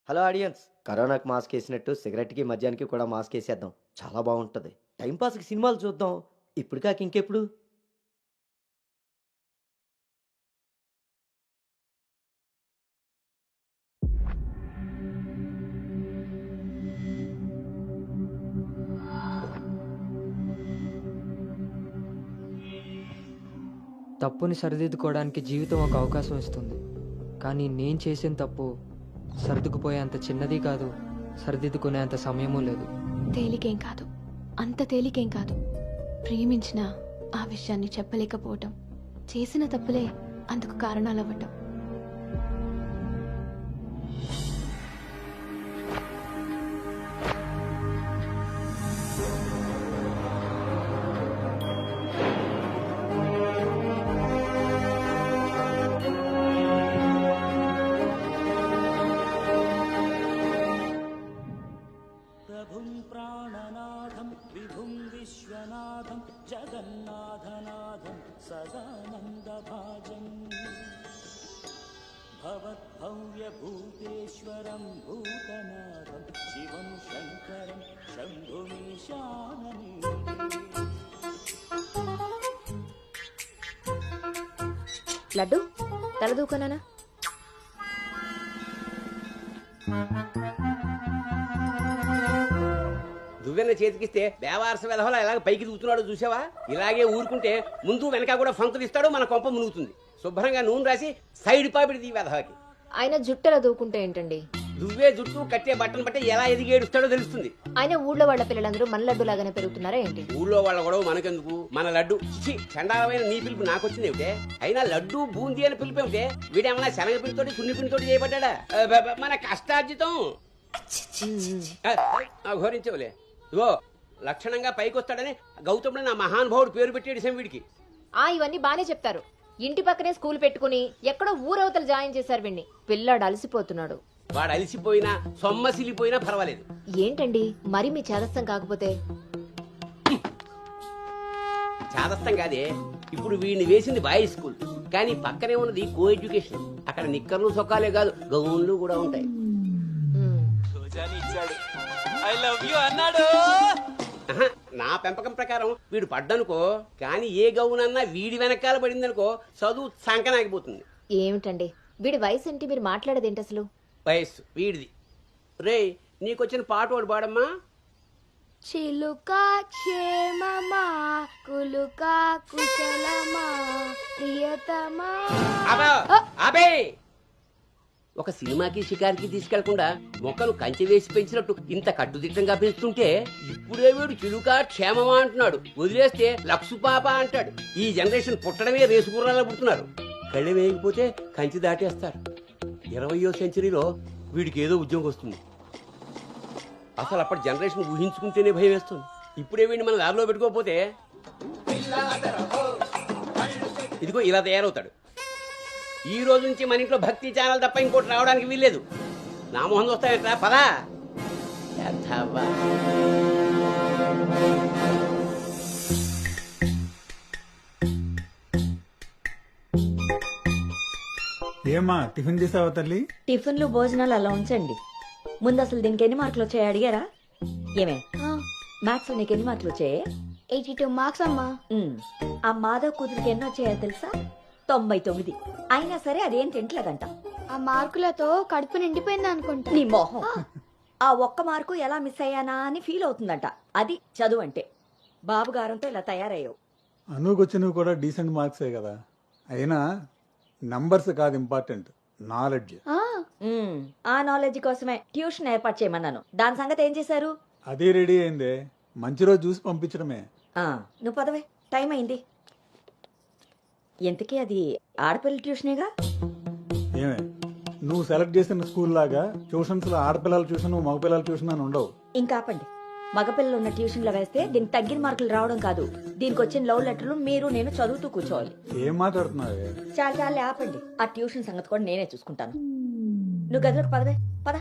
Hello audience, కరోనాకి mask వేసినట్టు సిగరెట్‌కి, మద్యానికి కూడా మాస్క్ ఏసేద్దాం. చాలా బావుంటది. టైమ్ పాస్‌కి సినిమాలు చూద్దాం. ఇప్పుడు కాక ఇంకెప్పుడు? తప్పుని సరిదిద్దుకోవడానికి జీవితం ఒక అవకాశం ఇస్తుంది. కానీ నేను చేసిన తప్పు సర్దుకుపోయేంత చిన్నది కాదు, సరిదిద్దుకునేంత సమయమూ లేదు. తేలికేం కాదు, అంత తేలికేం కాదు. ప్రేమించిన ఆ విషయాన్ని చెప్పలేకపోవటం, చేసిన తప్పులే అందుకు కారణాలవ్వటం. प्रभुं प्राणनाथं विभुं विश्वनाथं जगन्नाथनाथं सदानन्दभाजम् भवद्भव्यभूतेश्वरं भूतनाथं शिवं शङ्करं शम्भुमीशानने లడ్డు తలదూకొనానా? దువ్వెన చేతికిస్తే దేవారస వెధవలా ఎలాగ పైకి దూకుతున్నాడో చూసావా? ఇలాగే ఊరుకుంటే ముందు వెనక కూడా ఫంకులు ఇస్తాడు, మన కొంప మునుగుతుంది. శుభ్రంగా నూనె రాసి సైడ్ పాపిడి వెధవకి. ఆయన జుట్టెలా దూకుంటే ఏంటండి? దువ్వే జుట్టు కట్టే బట్టను బట్టి ఎలా ఎదిగి ఏడుస్తాడో తెలుస్తుంది. ఆయన ఊళ్ళో వాళ్ళ పిల్లలందరూ మన లడ్డు లాగానే పెరుగుతున్నారా ఏంటి? ఊళ్ళో వాళ్ళ గొడవ మనకెందుకు? మన లడ్డు చిచి చండాలమైన నీ పిలుపు నాకొచ్చింది ఏమిటే? అయినా లడ్డు బూందీ అని పిలుపు ఏమిటే? వీడేమన్నా శనగ పిండితోటి సున్ని పిండితోటి చేయబడ్డా? మన కష్టార్జితం ఘోరించవులే. ఇగో లక్షణంగా పైకి వస్తాడని గౌతముడు నా మహానుభావుడు పేరు పెట్టాడు వీడికి. ఇవన్నీ బానే చెప్తారు. ఇంటి పక్కనే స్కూల్ పెట్టుకుని ఎక్కడో ఊరవతల జాయిన్ చేశారు వీడిని. పిల్లాడు అలసిపోతున్నాడు. వాడు అలిసిపోయినా సొమ్మసిలిపోయినా పర్వాలేదు. ఏంటండి మరి మీ చేదస్తం కాకపోతే? చాదస్తం కాదే, ఇప్పుడు వీడిని వేసింది బాయ్స్ స్కూల్, కానీ పక్కనే ఉన్నది కో ఎడ్యుకేషన్. అక్కడ నిక్కర్లు సొక్కాలే కాదు, గౌన్లు కూడా ఉంటాయి. ఆహా, నా పెంపకం ప్రకారం వీడు పడ్డనుకో, కానీ ఏ గౌనన్నా వీడి వెనకాల పడిందనుకో చదువు సంకనాగిపోతుంది. ఏమిటండి వీడి వయసు ఏంటి? మీరు మాట్లాడేదేంటి అసలు? వయస్సు వీడిది. రే, నీకొచ్చిన పాట వాడు పాడమ్మా. చిలుక క్షేమమా, కులుక కుశలమా, ప్రియతమా. అబే, ఒక సినిమాకి షికారికి తీసుకెళ్లకుండా మొక్కలు కంచె వేసి పెంచినట్టు ఇంత కట్టుదిట్టంగా పెంచుతుంటే ఇప్పుడే వీడు చిలుక క్షేమమా అంటున్నాడు. వదిలేస్తే లక్సు పాప అంటాడు. ఈ జనరేషన్ పుట్టడమే రేసుగుర్రాలా పుడుతున్నారు. కళ్ళె వేయకపోతే కంచి దాటేస్తారు. 20వ సెంచరీలో వీడికి ఏదో ఉద్యోగం వస్తుంది. అసలు అప్పటి జనరేషన్ ఊహించుకుంటేనే భయం వేస్తుంది. ఇప్పుడే వీడిని మన దారిలో పెట్టుకోకపోతే ఇదిగో ఇలా తయారవుతాడు. ఈ రోజు నుంచి మన ఇంట్లో భక్తి ఛానల్ తప్ప ఇంకోటి రావడానికి వీల్లేదు. నా మొహం వస్తాయంట పదా. ఏమా టిఫిన్ చేసావా తల్లి? టిఫిన్లు భోజనాలు అలా ఉంచండి. ముందు అసలు దీనికి ఎన్ని మార్కులు వచ్చాయి అడిగారా? ఏమే మ్యాథ్స్ నీకు ఎన్ని మార్కులు వచ్చాయి? 82 మార్క్స్ అమ్మా. ఆ మాధవ్ కూతురికి ఎన్ని వచ్చాయో తెలుసా? 99. అయినా సరే అదేం తింటలేదంట. ఆ మార్కులతో కడుపు నిండిపోయింది అనుకుంటా. నీ మొహం. ఆ ఒక్క మార్కు ఎలా మిస్ అయ్యానా అని ఫీల్ అవుతుందంట. అది చదువు అంటే. బాబుగారంతో ఇలా తయారయ్యావు. అనుకొచ్చినవి కూడా డీసెంట్ మార్క్సే కదా. అయినా నంబర్స్ కాదు ఇంపార్టెంట్, నాలెడ్జ్. ఆ నాలెడ్జ్ కోసమే ట్యూషన్ ఏర్పాటు చేయమన్నాను. దాని సంగతి ఏం చేశారు? అది రెడీ అయిందే, మంచి రోజు చూసి పంపించడమే. నువ్వు పదవే, టైం అయింది. ఎంతకీ అది ఆడపిల్ల ట్యూషనేగా? ఏమే, నువ్వు సెలెక్ట్ చేసిన స్కూల్ లాగా ట్యూషన్స్ లో ఆడపిల్లల ట్యూషన్ మగపిల్లల ట్యూషన్ అని ఉండవు. ఇంకా ఆపండి. మగపిల్లలు ఉన్న ట్యూషన్లో వేస్తే దీనికి తగ్గిన మార్కులు రావడం కాదు, దీనికి వచ్చిన లవ్ లెటర్లు మీరు నేను చదువుతూ కూర్చోవాలి. ఏం మాట్లాడుతున్నావే? చాలా ఆపండి. ఆ ట్యూషన్ సంగతి కూడా నేనే చూసుకుంటాను. నువ్వు గదిలోకి పదవే, పద.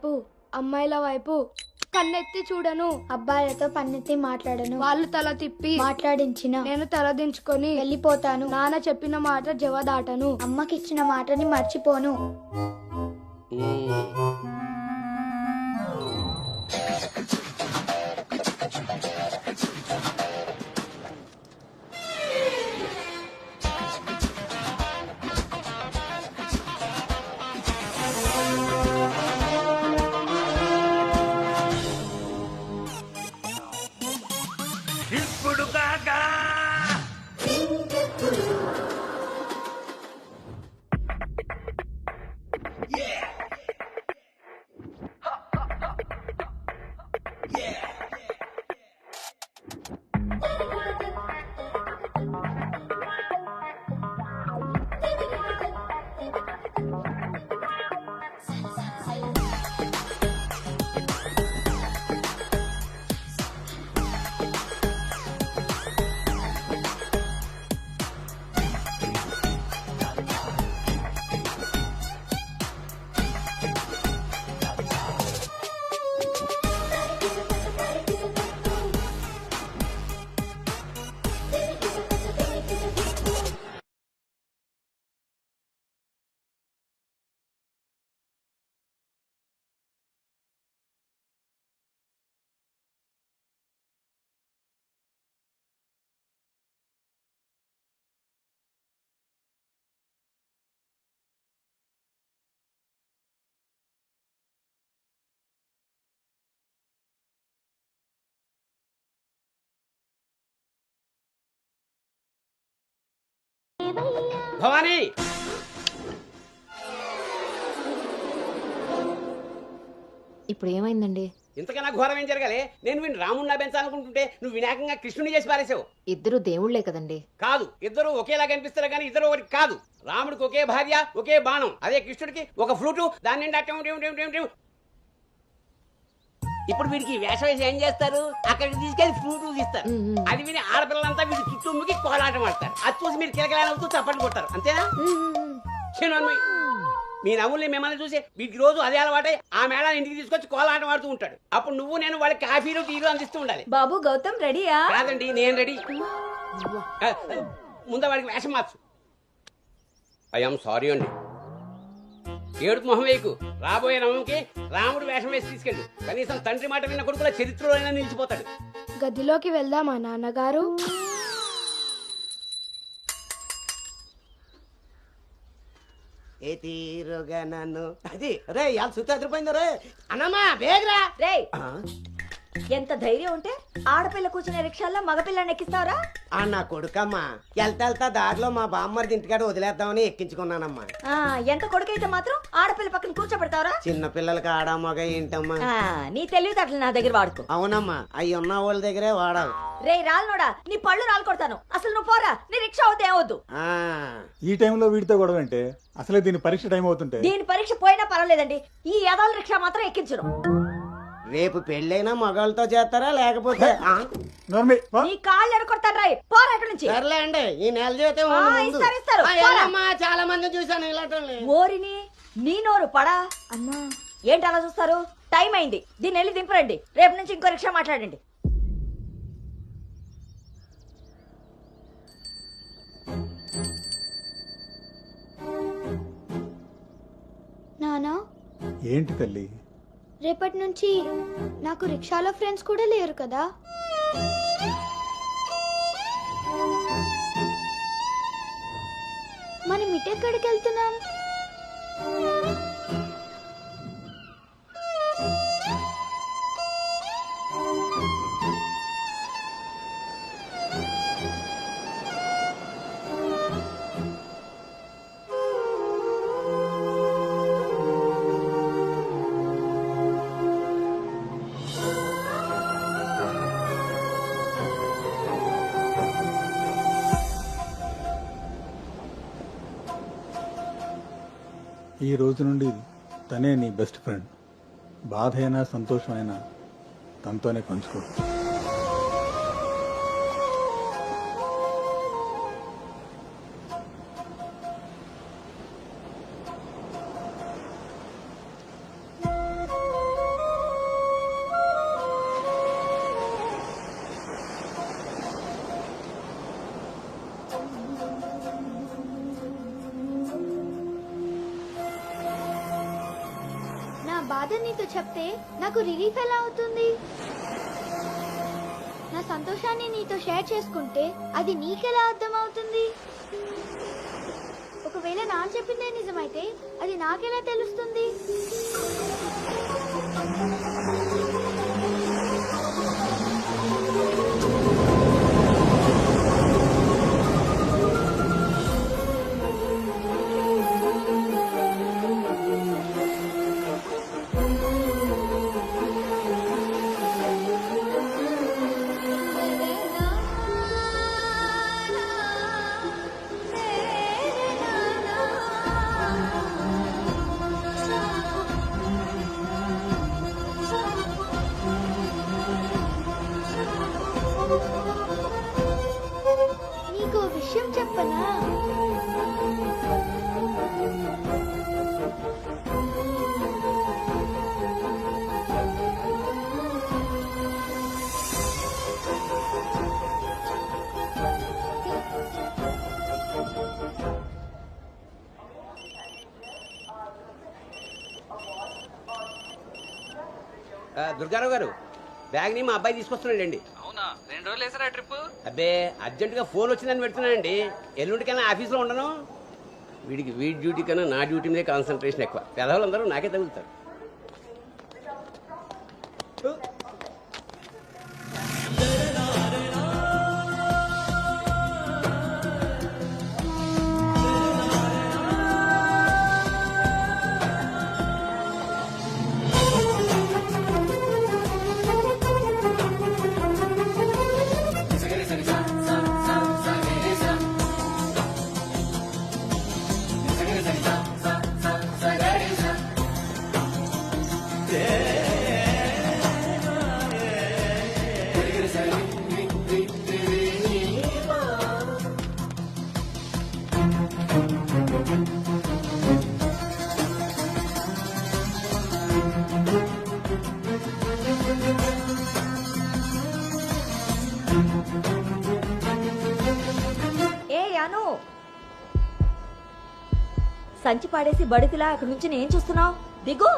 వైపు అమ్మాయిల వైపు కన్నెత్తి చూడను, అబ్బాయిలతో పన్నెత్తి మాట్లాడను, వాళ్ళు తల తిప్పి మాట్లాడించిన నేను తల దించుకొని వెళ్ళిపోతాను, నాన్న చెప్పిన మాట జవదాటను, అమ్మకిచ్చిన మాటని మర్చిపోను. ఇప్పుడు కాగా భవానీ, ఇప్పుడు ఏమైందండి? ఇంతకన్నా ఘోరం ఏం జరగాలి? నేను వీడిని రాముడిలా పెంచాలనుకుంటుంటే నువ్వు వినాయకంగా కృష్ణుని చేసి పారేసావు. ఇద్దరు దేవుళ్లే కదండి. కాదు, ఇద్దరు ఒకేలా కనిపిస్తారు కానీ ఇద్దరు ఒకటి కాదు. రాముడికి ఒకే భార్య, ఒకే బాణం. అదే కృష్ణుడికి ఒక ఫ్లూటు, దాని నిండా ఇప్పుడు వీడికి వేషం వేసి ఏం చేస్తారు? అక్కడికి తీసుకెళ్లి ఫ్లూటు తీస్తారు. అది విని ఆడపిల్లలంతా వీడి చుట్టూ ముగి కోలాటం ఆడతారు. అది చూసి మీరు కిలకిలాడుతూ చప్పట్లు కొడతారు. అంతేనా? మీ నవ్వుల్ని మిమ్మల్ని చూసి వీటికి రోజు అదే అలవాటై ఆ మేళ ఇంటికి తీసుకొచ్చి కోలాటం ఆడుతూ ఉంటాడు. అప్పుడు నువ్వు నేను వాళ్ళకి కాఫీలు టీలు అందిస్తూ ఉండాలి. బాబు గౌతమ్ రెడీయా? కాదండి, నేను రెడీ. ముందు వాడికి వేషం మార్చు. ఐఎమ్ సారీ అండి. ఏడుపు మొహం వేయకు. రాబోయే నవంకి రాముడు వేషం వేసి తీసుకెళ్ళు. కనీసం తండ్రి మాట విన్న కొడుకుల చరిత్రలో అయినా నిలిచిపోతాడు. గదిలోకి వెళ్దామా నాన్నగారు? ఏ తీరుగా నన్ను అది రే ఇవాళ సుత్తి అదిరిపోయింది రే అన్నమ్మా బేగరా రే ఎంత ధైర్యం ఉంటే ఆడపిల్ల కూర్చునే రిక్షాల్లో మగపిల్లని ఎక్కిస్తావరా? నా కొడుకమ్మా వెళ్తా దారిలో మా బామ్మర్ది ఇంటికాడ వదిలేద్దామని ఎక్కించుకున్నానమ్మా. ఎంత కొడుకైతే మాత్రం ఆడపిల్ల పక్కన కూర్చోబెడతావరా? చిన్న పిల్లలకి ఆడా మగ ఏంటమ్మా? నీ తెలివితేటలు నా దగ్గర వాడుకో. అవునమ్మా, అవి ఉన్న వాళ్ళ దగ్గరే వాడాలి. రే రాలనోడా, నీ పళ్ళు రాలు కొడతాను. అసలు నువ్వు పోరా, నీ రిక్షా అవుతే ఏమవుద్దు. ఈ టైంలో వీడితో గొడవ అంటే అసలే దీని పరీక్ష టైం అవుతుంటే. దీని పరీక్ష పోయినా పర్వాలేదండి, ఈ యదాల రిక్షా మాత్రం ఎక్కించను. రేపు పెళ్ళైనా మగాళ్ళతో చేస్తారా లేకపోతే నీ కాళ్ళు ఎరకొడతాను రాయ్, పోరా ఇక్కడి నుంచి. సర్లే అండి, ఈ నెల జీతం ఇస్తారు. చాలా మంది చూసాను ఇలాంటి. ఓరిని నీ నోరు పడా అమ్మా. ఏంటి అలా చూస్తారు? టైం అయింది, దీన్ని వెళ్ళి దింపరండి. రేపు నుంచి ఇంకో రిక్షా మాట్లాడండి. నానా, ఏంటి తల్లి? రేపటి నుంచి నాకు రిక్షాలో ఫ్రెండ్స్ కూడా లేరు కదా? మనం ఇటెక్కడికి వెళ్తున్నాం? ఈ రోజు నుండి తనే నీ బెస్ట్ ఫ్రెండ్. బాధ అయినా సంతోషమైనా తనతోనే పంచుకో. బాధ నీతో చెప్తే నాకు రిలీఫ్ ఎలా అవుతుంది? నా సంతోషాన్ని నీతో షేర్ చేసుకుంటే అది నీకెలా అర్థం అవుతుంది? ఒకవేళ నాన్న చెప్పిందే నిజమైతే అది నాకెలా తెలుస్తుంది? నీకు ఓ విషయం చెప్పనా? దుర్గారావు గారు, బ్యాగ్ ని మా అబ్బాయి తీసుకొస్తున్నాడండి. అవునా? 2 రోజులు వేసారా ట్రిప్? అబ్బే, అర్జెంటుగా ఫోన్ వచ్చిందని పెడుతున్నానండి. ఎల్లుండికైనా ఆఫీస్లో ఉండను. వీడి డ్యూటీ కన్నా నా డ్యూటీ మీదే కాన్సన్ట్రేషన్ ఎక్కువ. పెదవులందరూ నాకే తగులుతారు. సంచి పాడేసి బడితిలా అక్కడి నుంచి నేను చూస్తున్నావు? దిగు.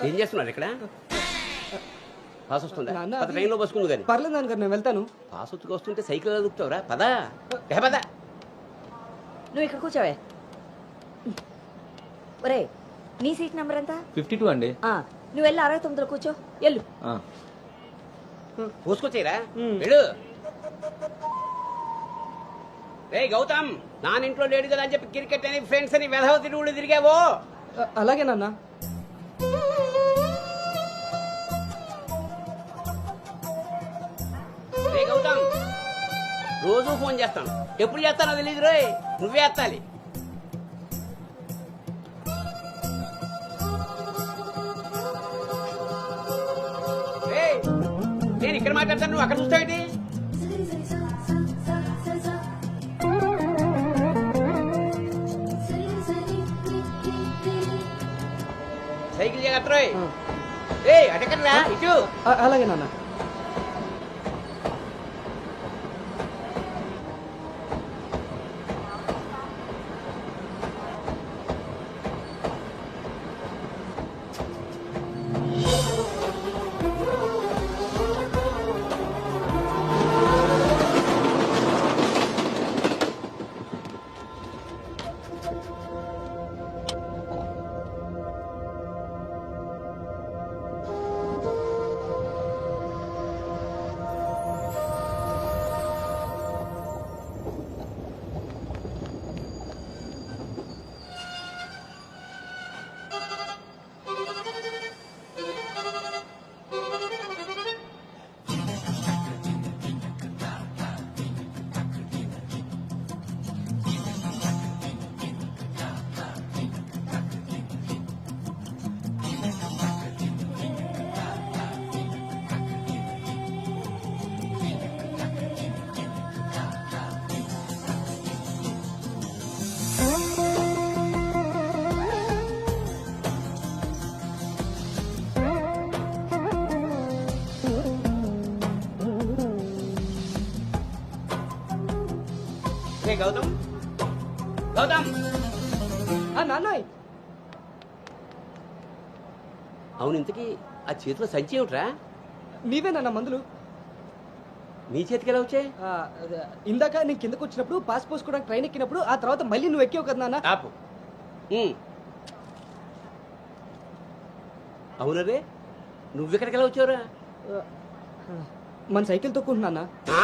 ఏం చేస్తున్నారు ఇక్కడ? పాస్ వస్తుందా? ట్రైన్లో బస్సుకుంది కానీ. పర్లేదు నాన్నగారు, నేను వెళ్తాను. పాస్ వచ్చుకు వస్తుంటే సైకిల్ దొక్కుతావురా? పదా పదా. నువ్వు ఇక్కడ కూర్చోవే. ఒరే, నీ సీట్ నెంబర్ ఎంత? 52 అండి. నువ్వు వెళ్ళి 69లో కూర్చో. వెళ్ళు. పోసుకొచ్చేరా వెళ్ళు. రే గౌతమ్, నానింట్లో లేడు కదా అని చెప్పి క్రికెట్ అని ఫ్రెండ్స్ అని వెధవ తిరుగుడు తిరిగావో. అలాగే నాన్న. రే గౌతమ్, రోజు ఫోన్ చేస్తాను. ఎప్పుడు చేస్తానో తెలియదు రోయ్, నువ్వే ఎత్తాలి. నేను ఇక్కడ మాట్లాడతాను, నువ్వు అక్కడ చూస్తావేంటి? సైకిల్ జాగ్రత్త రోయ్. అటెక్కడరా ఇటు. అలాగే నాన్న. ఓకే గౌతమ్. గౌతమ్ నాన్నయ్ అవును, ఇంతకీ ఆ చేతిలో సంచి ఏమిట్రా? నీవేనా మందులు? నీ చేతికి ఎలా వచ్చాయి? ఇందాక నేను కిందకు వచ్చినప్పుడు పాస్ పోసుకోవడానికి ట్రైన్ ఎక్కినప్పుడు ఆ తర్వాత మళ్ళీ నువ్వు ఎక్కావు కదా నాన్న. ఆపు. అవునరే, నువ్వెక్కడికి ఎలా వచ్చావురా? మన సైకిల్ తొక్కుంటున్నా. ఆ?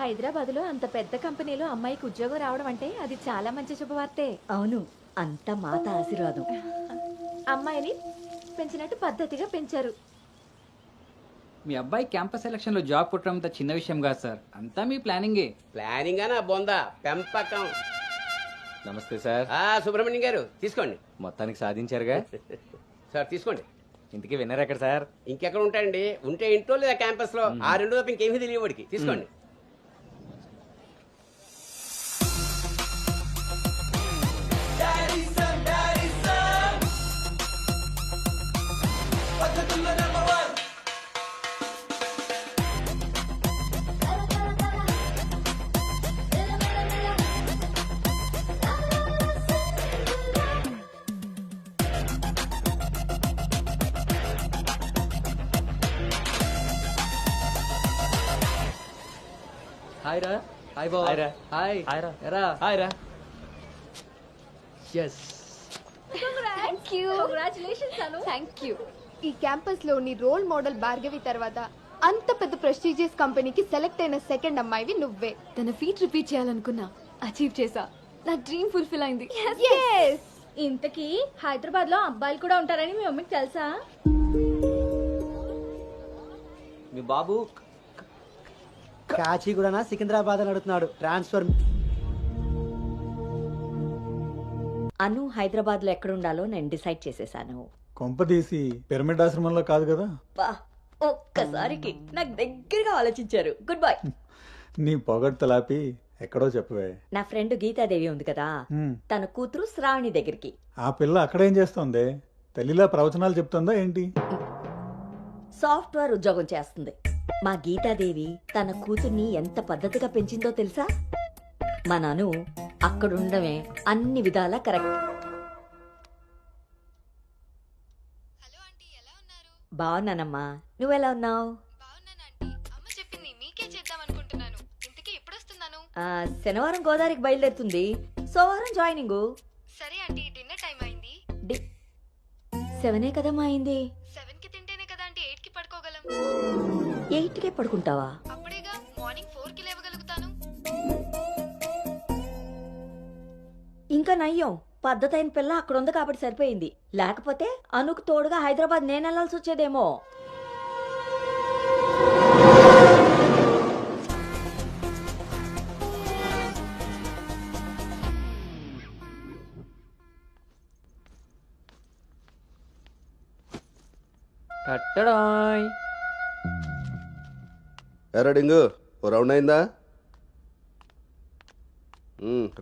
హైదరాబాద్లో అంత పెద్ద కంపెనీలో అమ్మాయికి ఉద్యోగం రావడం అంటే అది చాలా మంచి శుభవార్తే. అవును, అంత మాత ఆశీర్వాదం. అమ్మాయిని పెంచినట్టు పద్ధతిగా పెంచారు. మీ అబ్బాయి క్యాంపస్ సెలక్షన్ లో జాబ్ కొట్టడం అంత చిన్న విషయం కాదు సార్, అంతా మీ ప్లానింగే. ప్లానింగ్ అనా బొందా పెంపకం. నమస్తే సార్. సుబ్రహ్మణ్యం గారు తీసుకోండి. మొత్తానికి సాధించారుగా. సార్ తీసుకోండి. ఇంతకీ విన్నర్ ఎక్కడ సార్? ఇంకెక్కడ ఉంటాయండి, ఉంటే ఇంట్లో లేదా క్యాంపస్ లో. ఆ రెండు తప్ప ఇంకేమీ తెలియవాడికి. తీసుకోండి. హాయ్ రా. హాయ్ బాబు. హాయ్ రా. హాయ్. హాయ్ రా. ఎరా. హాయ్ రా. ఎస్. Thank you. ఈ క్యాంపస్ లో నీ రోల్ మోడల్ భార్గవి తర్వాత అంత పెద్ద ప్రెస్టీజియస్ కంపెనీకి సెలెక్ట్ అయిన సెకండ్ అమ్మాయివి నువ్వే. తన ఫీట్ రిపీట్ చేయాలనుకున్నా, అచీవ్ చేసా. నా డ్రీమ్ ఫుల్ఫిల్ అయింది. ఇంతకీ హైదరాబాద్ లో అబ్బాయిలు కూడా ఉంటారని మీ మమ్మీకి తెలుసా? మీ బాబు కాచిగూడనా సికింద్రాబాద్ అని అడుగుతున్నాడు. ట్రాన్స్ఫర్. అను హైదరాబాద్ లో ఎక్కడుండాలో నేను డిసైడ్ చేసేసాను. కొంపదీసి పిరమిడ్ ఆశ్రమంలో కాదు కదా? బా, ఒక్కసారికి నాకు దగ్గరగా ఆలోచించారు. Good bye. నీ పొగడ్తలాపి ఎక్కడో చెప్పవే. నా ఫ్రెండ్ గీతాదేవి ఉంది కదా, హ్మ్. తన కూతురు శ్రావణి దగ్గరికి. ఆ పిల్ల అక్కడేం చేస్తోంది? తల్లిలా ప్రవచనాలు చెప్తుందా ఏంటి? సాఫ్ట్వేర్ ఉద్యోగం చేస్తుంది. మా గీతాదేవి తన కూతుర్ని ఎంత పద్ధతిగా పెంచిందో తెలుసా? మా నాను అక్కడుండమే అన్ని విధాలా కరెక్ట్. బాగున్నానమ్మా, నువ్వెలా ఉన్నావు? శనివారం గోదావరికి బయలుదేరుతుంది, సోమవారం జాయినింగ్. సరే ఆంటీ, డిన్నర్ టైం అయింది. 7 కదమ్మా అయింది. 7 కి తింటేనే కదా ఆంటీ 8 కి పడుకోగలం. 8కే పడుకుంటావా? అప్పుడేగా మార్నింగ్ 4 కి లేవగలుగుతాను. ఇంకా నయ్యం, పద్ధతైన పిల్ల అక్కడ ఉంది కాబట్టి సరిపోయింది. లేకపోతే అనుకు తోడుగా హైదరాబాద్ నేను వెళ్లాల్సి వచ్చేదేమో. కట్టడాయ్. ఎరా డింగు, ఓ రౌండ్ అయిందా?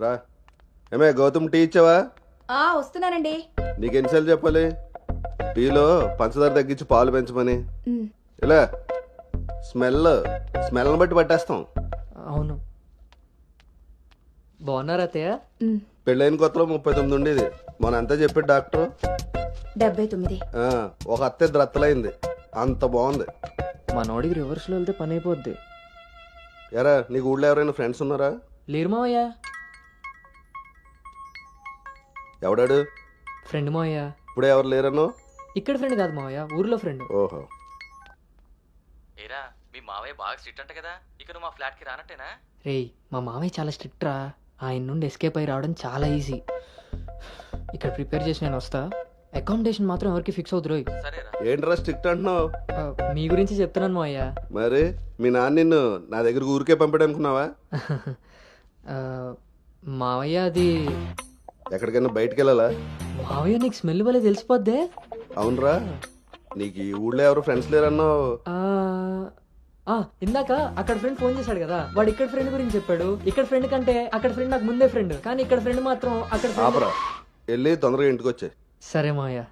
రా. ఏమే గౌతమ్, టీ ఇచ్చావా? వస్తున్నానండి. నీకెన్నిసార్లు చెప్పాలి టీలో పంచదార తగ్గించి పాలు పెంచమని? ఇలా స్మెల్ని బట్టి పట్టేస్తాం. అవును. బాగున్నారా అత్తయ్య? పెళ్ళైన కొత్తలో 39 ఉండేది, మన అంతా చెప్పాడు డాక్టర్. 79. ఒక అత్తే ద్రత్తలైంది, అంత బాగుంది. మనోడికి రివర్స్లో వెళ్తే పని అయిపోద్ది. ఎరా, నీకు ఊళ్ళో ఎవరైనా ఫ్రెండ్స్ ఉన్నారా? లేరు మావయ్య. ఎవడాడు? ఫ్రెండ్ మావయ్య. ఇప్పుడే ఎవరు లేరను? ఇక్కడ ఫ్రెండ్ కాదు మావయ్య, ఊర్లో ఫ్రెండ్. ఓహో. ఏరా, మీ మావయ్య బాగా స్ట్రిక్ట్ అంట కదా, ఇక నువ్వు మా ఫ్లాట్కి రానట్టేనా? రేయ్, మా మావయ్య చాలా స్ట్రిక్ట్ రా. ఆయన నుండి ఎస్కేప్ అయి రావడం చాలా ఈజీ. ఇక్కడ ప్రిపేర్ చేసి నేను వస్తా. అకామిడేషన్ మాత్రం ఎవరికి ఫిక్స్ అవుతురోయ్. సరేరా. ఏంట్రా స్ట్రిక్ట్ అంటున్నావు? మీ గురించి చెప్తున్నాను మావయ్య. మరి మీ నాన్న నిన్ను నా దగ్గర ఊరికే పంపాడనుకున్నావా? మావయ్య అది ఎక్కడికైనా బయటికి వెళ్ళాలా? మావయ్య నీకు స్మెల్ వల్ల తెలిసిపోద్దే. అవునరా, నీకు ఈ ఊళ్ళో ఎవరు ఫ్రెండ్స్ లేరన్నావు. ఇందాక అక్కడ ఫ్రెండ్ ఫోన్ చేశాడు కదా, వాడు ఇక్కడ ఫ్రెండ్ గురించి చెప్పాడు. ఇక్కడ ఫ్రెండ్ కంటే అక్కడ ఫ్రెండ్ నాకు ముందే ఫ్రెండ్, కానీ ఇక్కడ ఫ్రెండ్ మాత్రం అక్కడ friend- ఆపరా, వెళ్ళి తొందరగా ఇంటికి వచ్చాయి. సరే Maya.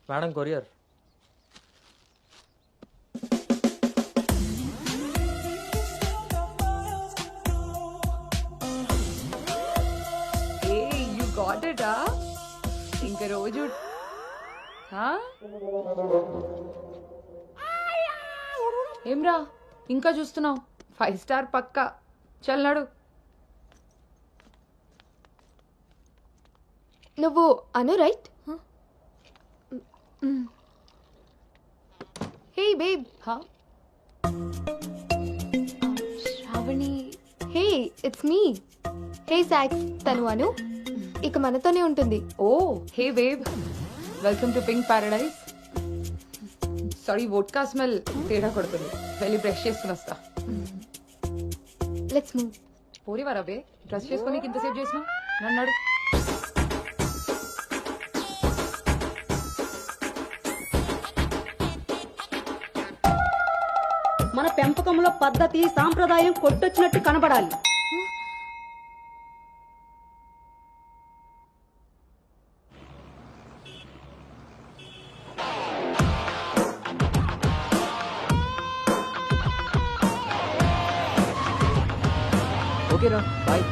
Madam courier. You got it ఇంకా రోజు ఏమ్రా ఇంకా చూస్తున్నావు? 5 స్టార్ పక్కా. చల్నాడు. నువ్వు Anu right? Hey babe. Sravani. Hey it's me. Hey సాక్స్, తను అను. ఇక మనతోనే ఉంటుంది. Oh hey babe, welcome to pink paradise. Sorry, vodka smell తేడా కొడుతుంది. వెళ్ళి బ్రష్ చేసుకుని వస్తా. Let's move. పోరివారా బే, డ్రెస్ చేసుకొని ఇంతసేపు చేసినా? నన్నాడు. మన పెంపకంలో పద్ధతి సాంప్రదాయం కొట్టొచ్చినట్టు కనబడాలి. ఓకేరా, బాయ్.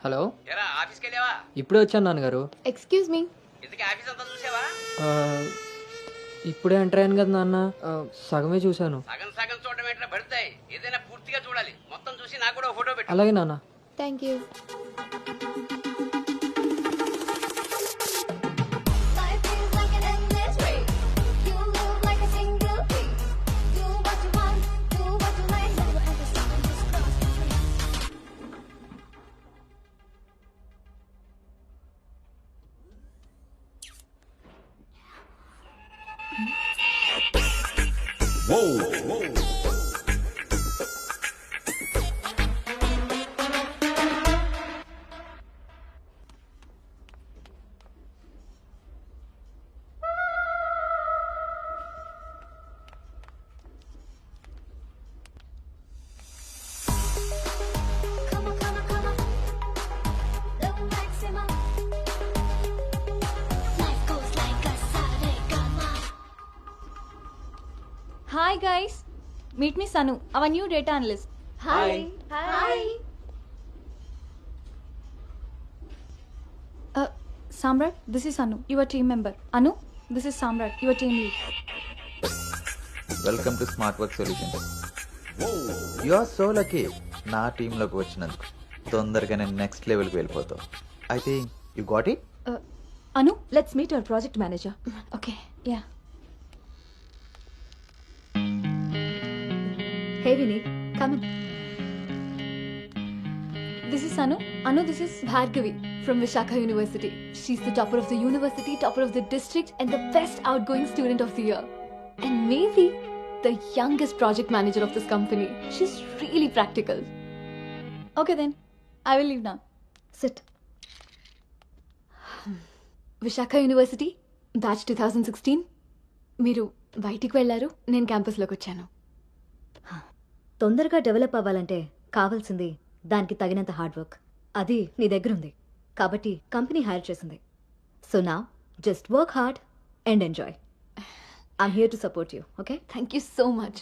హలో, ఎరా ఆఫీస్కి వెళ్ళావా? ఇప్పుడే వచ్చాను నాన్నగారు. Excuse me. ఇంతకీ ఆఫీస్ అంతా చూసావా? ఆ, ఇప్పుడే ఎంటర్ అయ్యాను కదా నాన్న, సగమే చూశాను. సగం సగం చూడడం ఎట్లా పడతాయి? ఏదైనా పూర్తిగా చూడాలి. మొత్తం చూసి నాకు కూడా ఫోటో పెట్టు. అలాగే నాన్న. Thank you. Hi guys, meet me Sanu, our new data analyst. Hi. Hi. Samrat, this is Anu, your team member. Anu, this is Samrat, your team lead. Welcome to Smart Work Solutions. You are so lucky నా టీంలోకి వచ్చినందుకు. తొందరగా నేను next లెవెల్కి వెళ్ళిపోతావు. I think you got it. Anu, let's meet our project manager. Okay, yeah. Hey Vinay, come in. This is Anu. Anu, this is Bhargavi from Vishakha University. She's the topper of the university, topper of the district, and the best outgoing student of the year. And maybe the youngest project manager of this company. She's really practical. Okay then, I will leave now. Sit. Vishakha University, batch 2016. మీరు బయటికి వెళ్ళారు, నేను క్యాంపస్లోకి వచ్చాను. తొందరగా develop అవ్వాలంటే కావాల్సింది దానికి తగినంత హార్డ్ వర్క్. అది నీ దగ్గర ఉంది కాబట్టి కంపెనీ హైర్ చేసింది. సో నా just work hard and enjoy. I'm here to support you. Okay, thank you so much.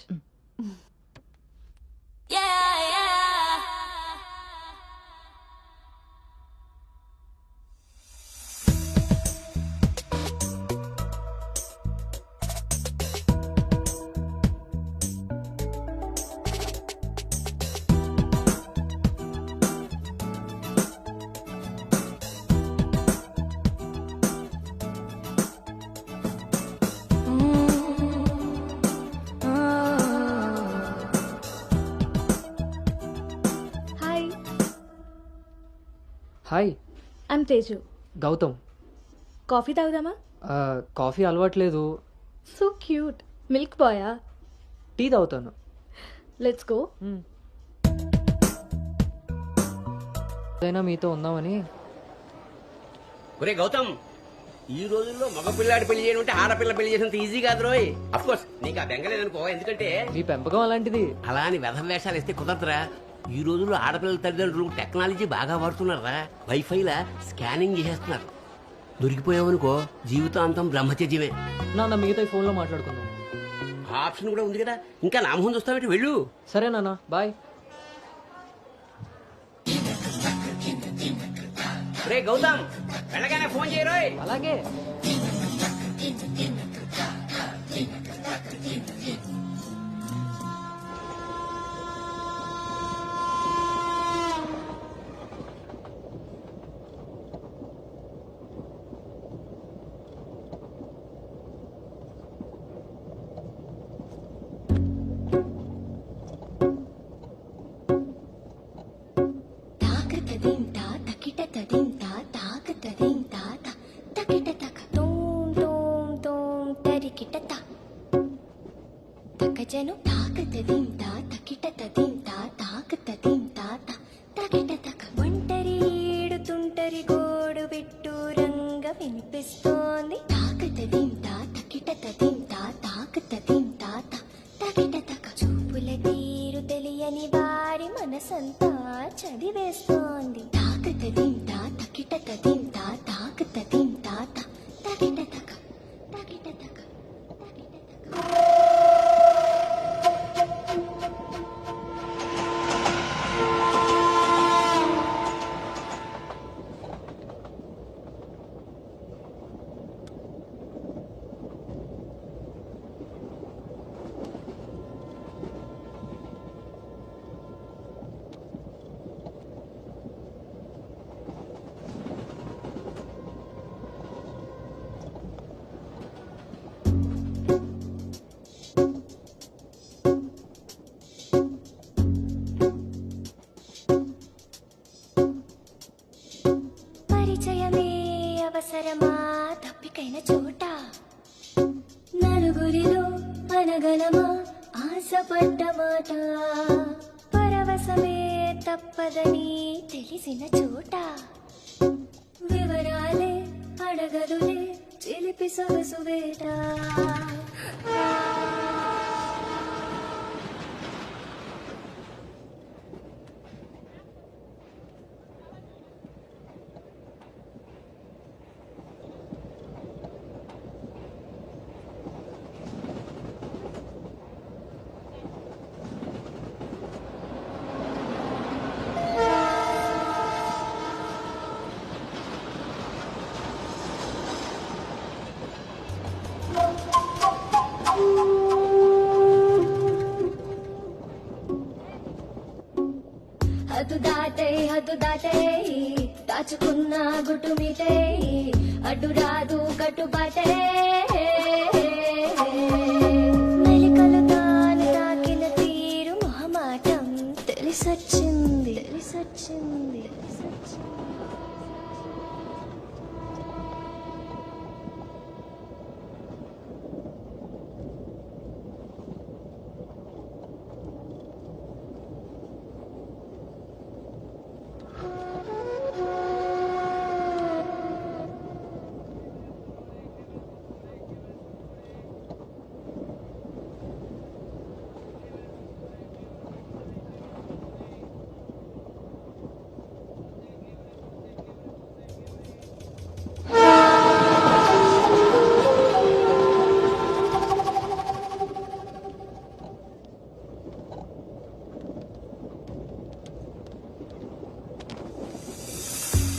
Hi. I'm Teju. Gautam. Coffee తాగుదామా? కాఫీ అలవాట్లేదు. So cute. మిల్క్ బాయా? టీ తాగుతాను. Let's go. ఏదైనా మీతో ఉందామని. ఒరే గౌతమ్, ఈ రోజుల్లో మగ పిల్లాడి పెళ్లి చేయడం అంటే ఆడపిల్ల పెళ్లి చేసినంత ఈజీ కాదు రోయ్. అఫ్ కోర్స్ నీకు ఆ బెంగలేదనుకో, ఎందుకంటే మీ పెంపకం అలాంటిది. అలా అని వెధ వేషాలు వేస్తే కుదరదురా. ఈ రోజుల్లో ఆడపిల్లల తల్లిదండ్రులు టెక్నాలజీ బాగా వాడుతున్నారా. వైఫైలా స్కానింగ్ చేసేస్తున్నారు. దొరికిపోయావనుకో జీవితాంతం బ్రహ్మచర్యమే. నాన్న మిగతా ఫోన్లో మాట్లాడుకుందాం. ఆ ఆప్షన్ కూడా ఉంది కదా. ఇంకా నా మొహం చూస్తావేంటి, వెళ్ళు. సరే నాన్న, బాయ్. రే గౌతమ్, వెళ్ళగానే ఫోన్ చేయరోయ్. అలాగే. జను తాకతదింతా తకిటతదింతా తాకతదింతా తకిటతక ఒంటరి ఏడుతుంటరి గోడు పెట్టు రంగ వినిపిస్తోంది. తాకతదింతా తకిటతదింతా తాకతదింతా తకిటతక చూపుల తీరు తెలియని వారి మనసంతా చదివేస్తోంది. తాకతదింతా తకిటతదింతా తాకతదింతా తకిటతక తకిటతక. అవసరమా తప్పికైన చోట నలుగురిలో అనగలమా ఆశపడ్డ మాట పరవశమే తప్పదని తెలిసిన చోట వివరాలే అడగదులే చిలిపి సొగసు వేట. హద్దు దాటే దాచుకున్న గుట్టు మీటే అడ్డు రాదు కట్టుబాటే మెలికలు తాను తాకిన తీరు మొహమాటం తెలిసొచ్చింది.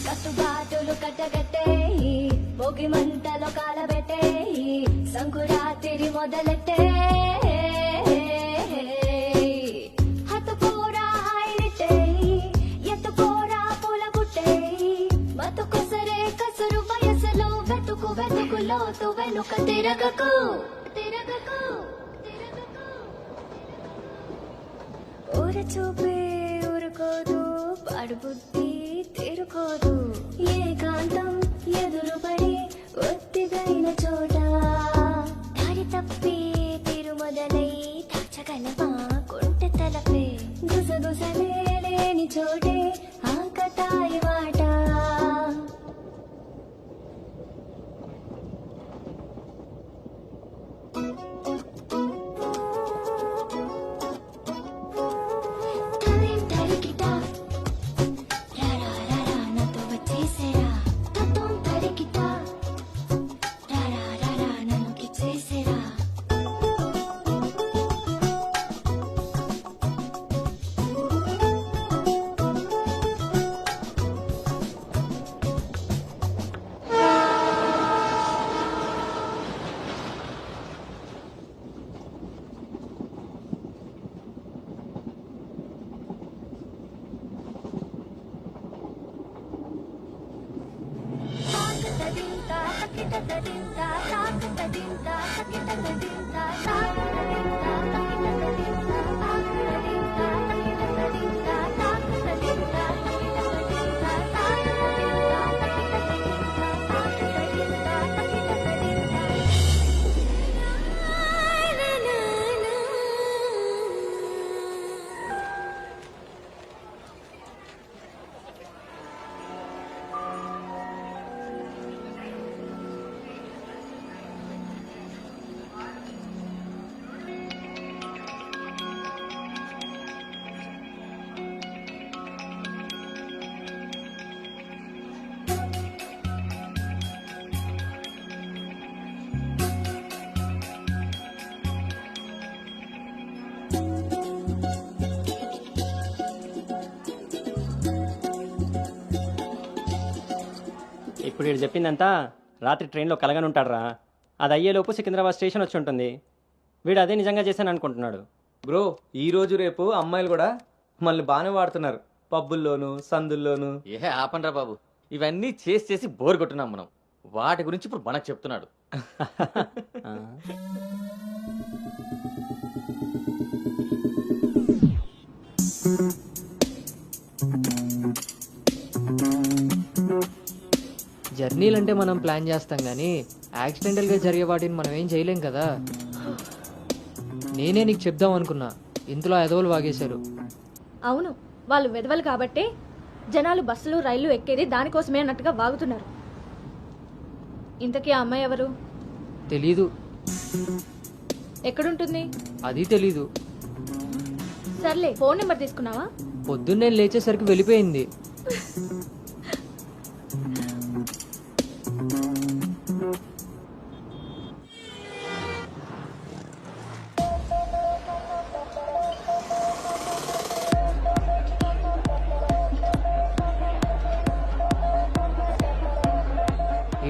కట్టుబాటులు కట్టగట్టే భోగి మంటలో కాలబెట్టే సంకురాత్రి మొదలెట్టే హతుకోరా హాయినిట్టే ఎత్తుకోరా పూల గుట్టే బతుకొసరే కసురు వయసులో వెతుకులోతు వెనుక తిరగకు ఊర చూపే ఊరుకోదు పాడు బుద్ధి తిరుగు తట్టుకోదు ఏకాంతం ఎదురుపడి ఒత్తిదైన చోట దారి తప్పి తిరు మొదలై దాచగలమా కొంటె తలపే గుసగుసలే లేని చోటే ఆకతాయి మాట ఇప్పుడు వీడు చెప్పిందంతా రాత్రి ట్రైన్లో కలగని ఉంటాడురా. అది అయ్యేలోపు సికింద్రాబాద్ స్టేషన్ వచ్చి ఉంటుంది. వీడు అదే నిజంగా చేశాను అనుకుంటున్నాడు. బ్రో ఈ రోజు రేపు అమ్మాయిలు కూడా మళ్ళీ బాగానే వాడుతున్నారు, పబ్బుల్లోను సందుల్లోను. ఏ ఆపండ్రా బాబు, ఇవన్నీ చేసి చేసి బోర్ కొట్టున్నాం మనం. వాటి గురించి ఇప్పుడు మనకు చెప్తున్నాడు. జర్నీలు అంటే మనం ప్లాన్ చేస్తాం కానీ యాక్సిడెంటల్గా జరిగే వాటిని మనం ఏం చేయలేం కదా. నేనే నీకు చెప్దాం అనుకున్నా, ఇంతలో ఎదవలు వాగేశారు. అవును, వాళ్ళు వెదవలు కాబట్టే జనాలు బస్సులు రైళ్లు ఎక్కేది దానికోసమే అన్నట్టుగా వాగుతున్నారు. ఇంతకీ ఆ అమ్మాయి ఎవరు? తెలీదు. ఎక్కడుంటుంది? అది తెలీదు. సర్లే, ఫోన్ నెంబర్ తీసుకున్నావా? పొద్దున్నే లేచేసరికి వెళ్ళిపోయింది.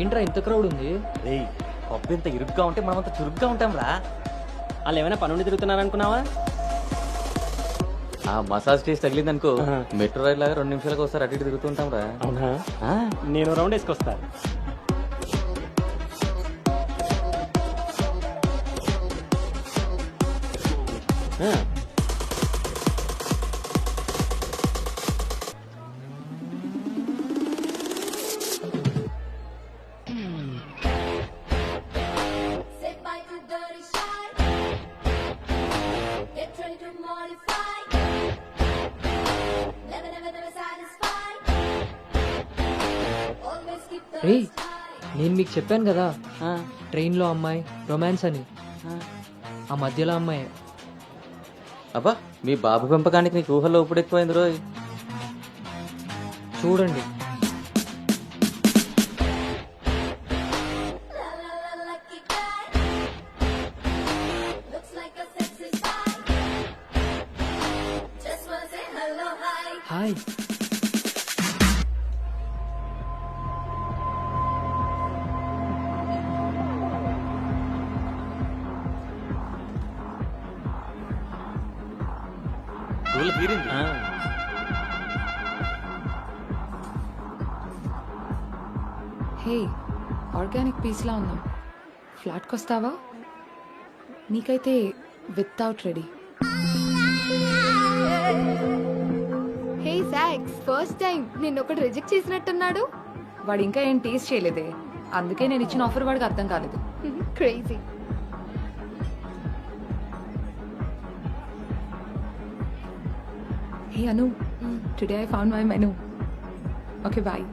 ఏంట్రా ఇంత క్రౌడ్ ఉంది? రేయ్, పబ్బు ఇంత ఇరుగ్గా ఉంటే మనమంత చురుగ్గా ఉంటాం రా. వాళ్ళు ఏమైనా పనుండి తిరుగుతున్నారనుకున్నావా? ఆ మసాజ్ టేస్ట్ తగిలిందనుకో, మెట్రో రైడ్ లాగా 2 నిమిషాలకు ఒకసారి అటు ఇటు తిరుగుతుంటాం రా. అవునా? నేను రౌండ్ వేసుకొస్తా. రే, నేను మీకు చెప్పాను కదా ట్రైన్లో అమ్మాయి రొమాన్స్ అని. ఆ మధ్యలో అమ్మాయి. అబ్బా, మీ బాబు పెంపకానికి నీకు ఊహల్లో ఇప్పుడు ఎక్కువైంది రోయ్. చూడండి. హాయ్. హే, ఆర్గానిక్ పీస్లా ఉందాం. ఫ్లాట్కి వస్తావా? నీకైతే without ready. Hey Zach, relax. First time నిన్న ఒకటి రిజెక్ట్ చేసినట్టున్నాడు. వాడు ఇంకా ఏం టేస్ట్ చేయలేదే, అందుకే నేను ఇచ్చిన ఆఫర్ వాడికి అర్థం కాలేదు. Crazy. Hey Anu, today I found my menu. Okay bye.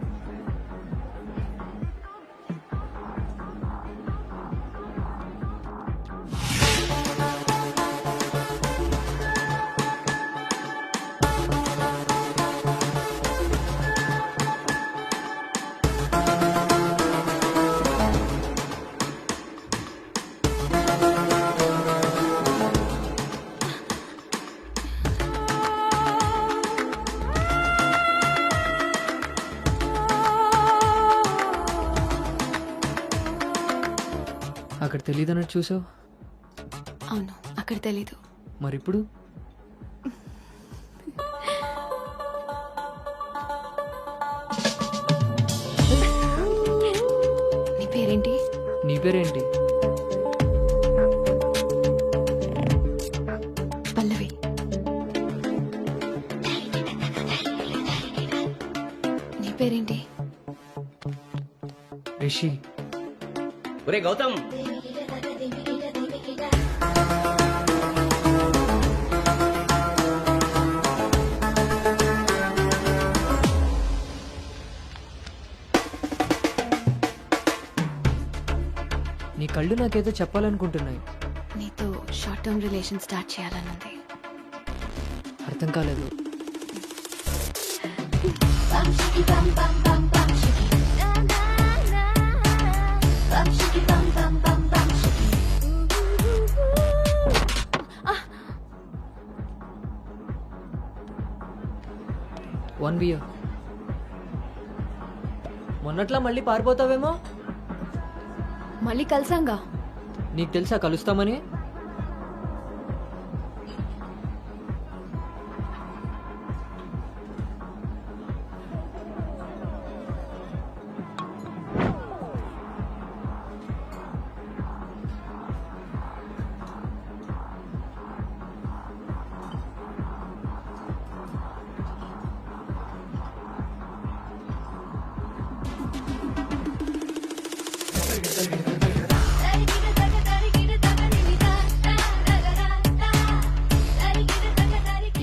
అక్కడ తెలియదన్నట్టు చూసావు. అవును, అక్కడ తెలీదు. మరిప్పుడు నీ పేరేంటి? నీ పేరేంటి? పల్లవి. నీ పేరేంటి? రిషి. ఒరే గౌతమ్, నీ కళ్ళు నాకేదో చెప్పాలనుకుంటున్నాయి. నీతో షార్ట్ టర్మ్ రిలేషన్ స్టార్ట్ చేయాలనుంది. అర్థం కాలేదు. One beer. మొన్నట్లా మళ్ళీ పారిపోతావేమో. మళ్ళీ కలిసాంగా. నీకు తెలుసా కలుస్తామని?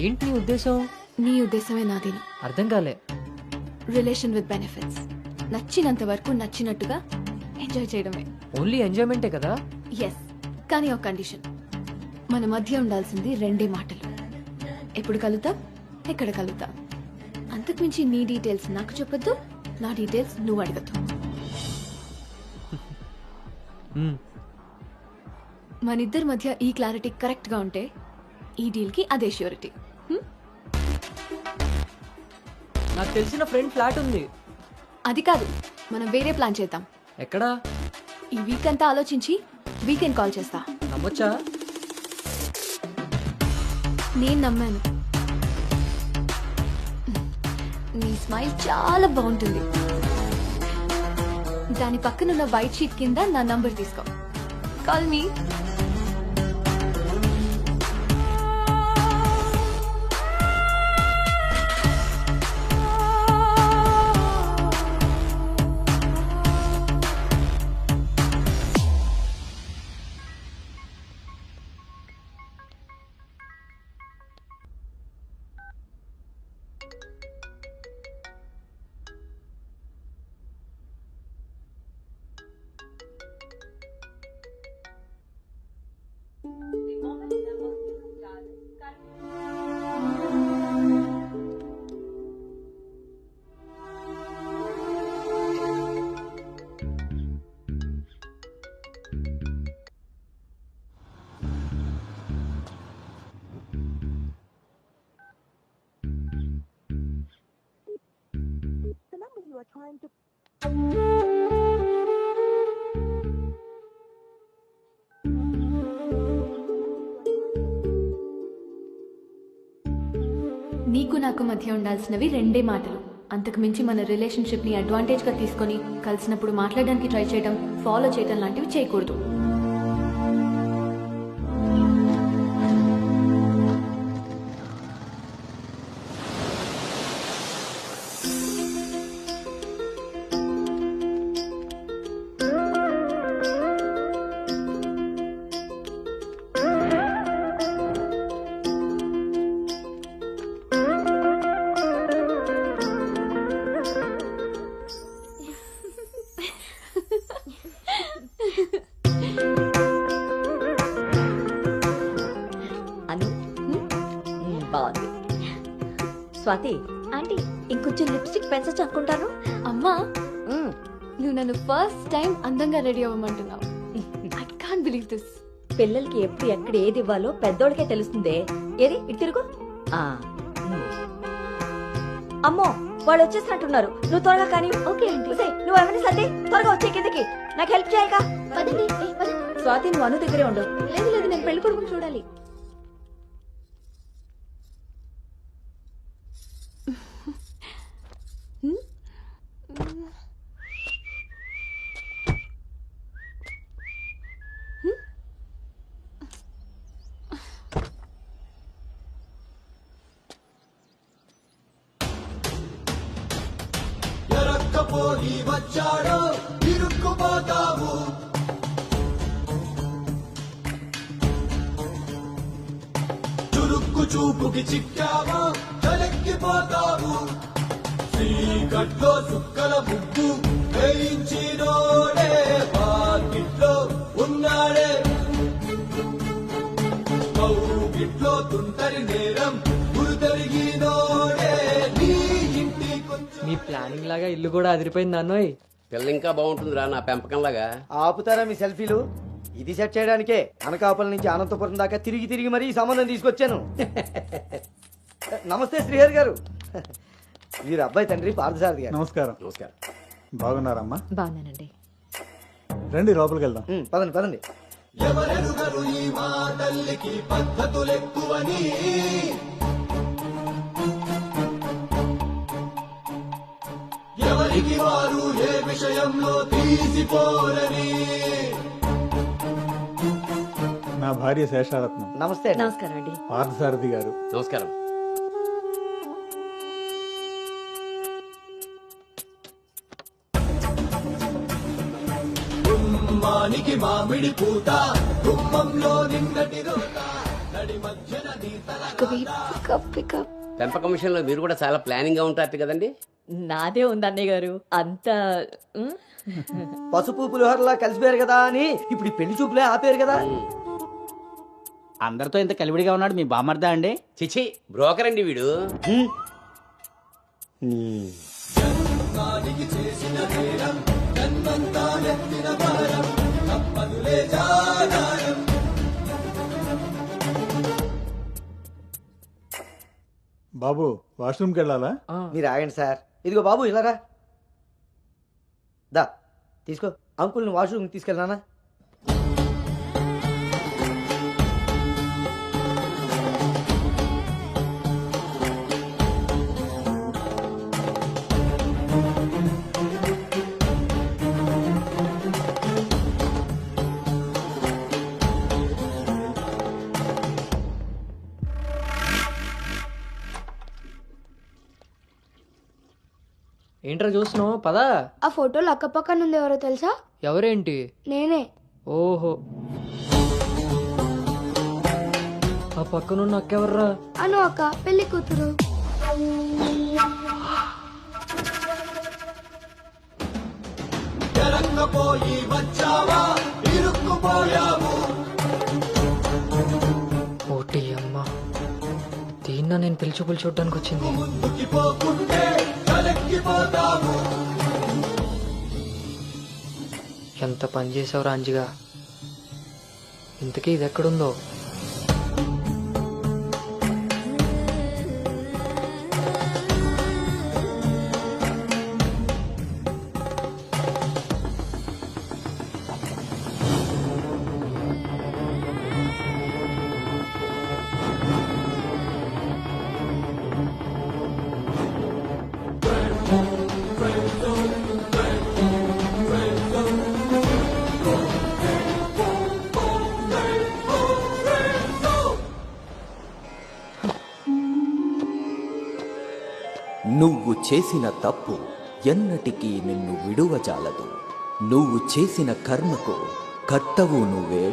ఏంటి నీ ఉద్దేశం? నీ ఉద్దేశమే నాది. అర్థం కాలే. Relation with benefits. నచ్చినంత వరకు నచ్చినట్టుగా ఎంజాయ్ చేయడమే. ఓన్లీ ఎంజాయ్మెంటే కదా? ఎస్, కానీ ఒక కండిషన్. మన మధ్య ఉండాల్సింది రెండే మాటలు. ఎప్పుడు కలుద్దాం, ఎక్కడ కలుద్దాం. అంతకుమించి నీ డీటెయిల్స్ నాకు చెప్పొద్దు, నా డీటెయిల్స్ నువ్వు అడగద్దు. మనిద్దరి మధ్య ఈ క్లారిటీ కరెక్ట్ గా ఉంటే ఈ డీల్ కి అదే ష్యూరిటీ. నాకు తెలిసిన ఫ్రెండ్ ఫ్లాట్ ఉంది. అది కాదు, మనం వేరే ప్లాన్ చేద్దాం. ఎక్కడా? ఈ వీక్ అంతా ఆలోచించి వీకెండ్ కాల్ చేస్తా. నమ్మొచ్చా? నేను నమ్మాను. నీ స్మైల్ చాలా బాగుంటుంది. దాని పక్కనున్న వైట్ షీట్ కింద నా నంబర్ తీసుకో. Call me. నీకు నాకు మధ్య ఉండాల్సినవి రెండే మాటలు. అంతకు మించి మన రిలేషన్షిప్ని అడ్వాంటేజ్గా తీసుకొని కలిసినప్పుడు మాట్లాడడానికి ట్రై చేయడం, ఫాలో చేయడం లాంటివి చేయకూడదు. స్వాతి ఆంటీ ఇంకొంచెం లిప్స్టిక్ పెంచచ్చు అనుకుంటాను. అమ్మా నువ్వు నన్ను ఫస్ట్ టైం అందంగా రెడీ అవ్వమంటున్నావు. I can't believe this. పిల్లలకి ఎప్పుడు ఎక్కడ ఏది ఇవ్వాలో పెద్దోళ్ళకే తెలుస్తుందే. ఏది ఇటు తిరుగు. అమ్మో వాళ్ళు వచ్చేసినట్టున్నారు. నువ్వు త్వరగా కానీ. Okay aunty. నువ్వు ఎవరిని సర్ది త్వరగా వచ్చే కిందకి. నాకు హెల్ప్ చేయాలిగా. స్వాతి నువ్వు అను దగ్గరే ఉండు. లేదు లేదు, నేను పెళ్లి కొడుకుని చూడాలి. ఎరక్కపోయి వచ్చాడో ఇరుక్కుపోతావు. చురుక్కు చూపుకి చిక్కావో తలెక్కిపోతావు. శ్రీగట్లో చుక్కల ముగ్గు వేయించినోడే బాగిట్లో ఉన్నాడే. కౌగిట్లో తుంటరి నేరం గురుతరిగినోడే. నీ ఇంటి మీ ప్లానింగ్ లాగా ఇల్లు కూడా అదిరిపోయింది అన్నోయ్. పిల్ల ఇంకా బాగుంటుందిరా నా పెంపకంలాగా. ఆపుతారా మీ సెల్ఫీలు? ఇది సెట్ చేయడానికే అనకాపల్లి నుంచి అనంతపురం దాకా తిరిగి తిరిగి మరీ ఈ సంబంధం తీసుకొచ్చాను. నమస్తే శ్రీహరి గారు. వీరు అబ్బాయి తండ్రి పార్థసారథి గారు. నమస్కారం. నమస్కారం. బాగున్నారమ్మా? బాగున్నానండి. రండి లోపలికి వెళ్దాం. పదండి పదండి. ఎవరెరుగరు ఈ మా తల్లికి పద్ధతులెక్కువని. ఎవరికి వారు ఏ విషయంలో తీసిపోరని. నా భార్య శేషారత్నం. నమస్తే. నమస్కారం అండి. పార్థసారథి గారు. నమస్కారం. గుమ్మానికి మామిడి పూత గుమ్మంలో నిన్నటి రోత నడి మధ్యన నీ తల. పెంపకం విషయంలో మీరు కూడా చాలా ప్లానింగ్ గా ఉంటారు కదండి. నాదే ఉంది అన్నయ్య గారు. అంత పసుపు పులిహోరలా కలిసిపోయారు కదా అని ఇప్పుడు ఈ పెళ్లి చూపులే ఆపేరు కదా. అందరితో ఇంత కలివిడిగా ఉన్నాడు మీ బామర్దా అండి? చిచి బ్రోకర్ అండి వీడు. జన్మానికి చేసిన నేరం జన్మంతా నెత్తిన భారం తప్పదులే జాగారం. బాబు వాష్రూమ్కి వెళ్ళాలా? మీరు ఆగండి సార్. ఇదిగో బాబు ఇలారా. దా తీసుకో. అంకుల్ని వాష్రూమ్ తీసుకెళ్ళానా? ఏంట్రా చూస్తున్నావు? పదా. ఆ ఫోటోలు అక్కపక్కన ఉంది. ఎవరో తెలుసా? ఎవరేంటి? నేనే. ఓహో, ఆ పక్కనున్న అక్కెవర్రా? అను అక్క, పెళ్లి కూతురు. ఎరక్కపోయి వచ్చావా ఇరుక్కుపోయావు. ఓటి అమ్మా, దీన్న నేను పిలిచి చూడడానికి వచ్చింది. ముందుకి పోకుంటే తలెక్కిపోతావు. ఎంత పని చేసావురా అంజిగా. ఇంతకీ ఇది ఎక్కడుందో? నువ్వు చేసిన తప్పు ఎన్నటికీ నిన్ను విడువజాలదు. నువ్వు చేసిన కర్మకు కర్తవు నువ్వే,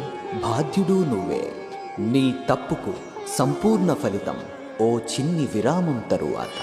బాధ్యుడు నువ్వే. నీ తప్పుకు సంపూర్ణ ఫలితం ఓ చిన్ని విరామం తరువాత.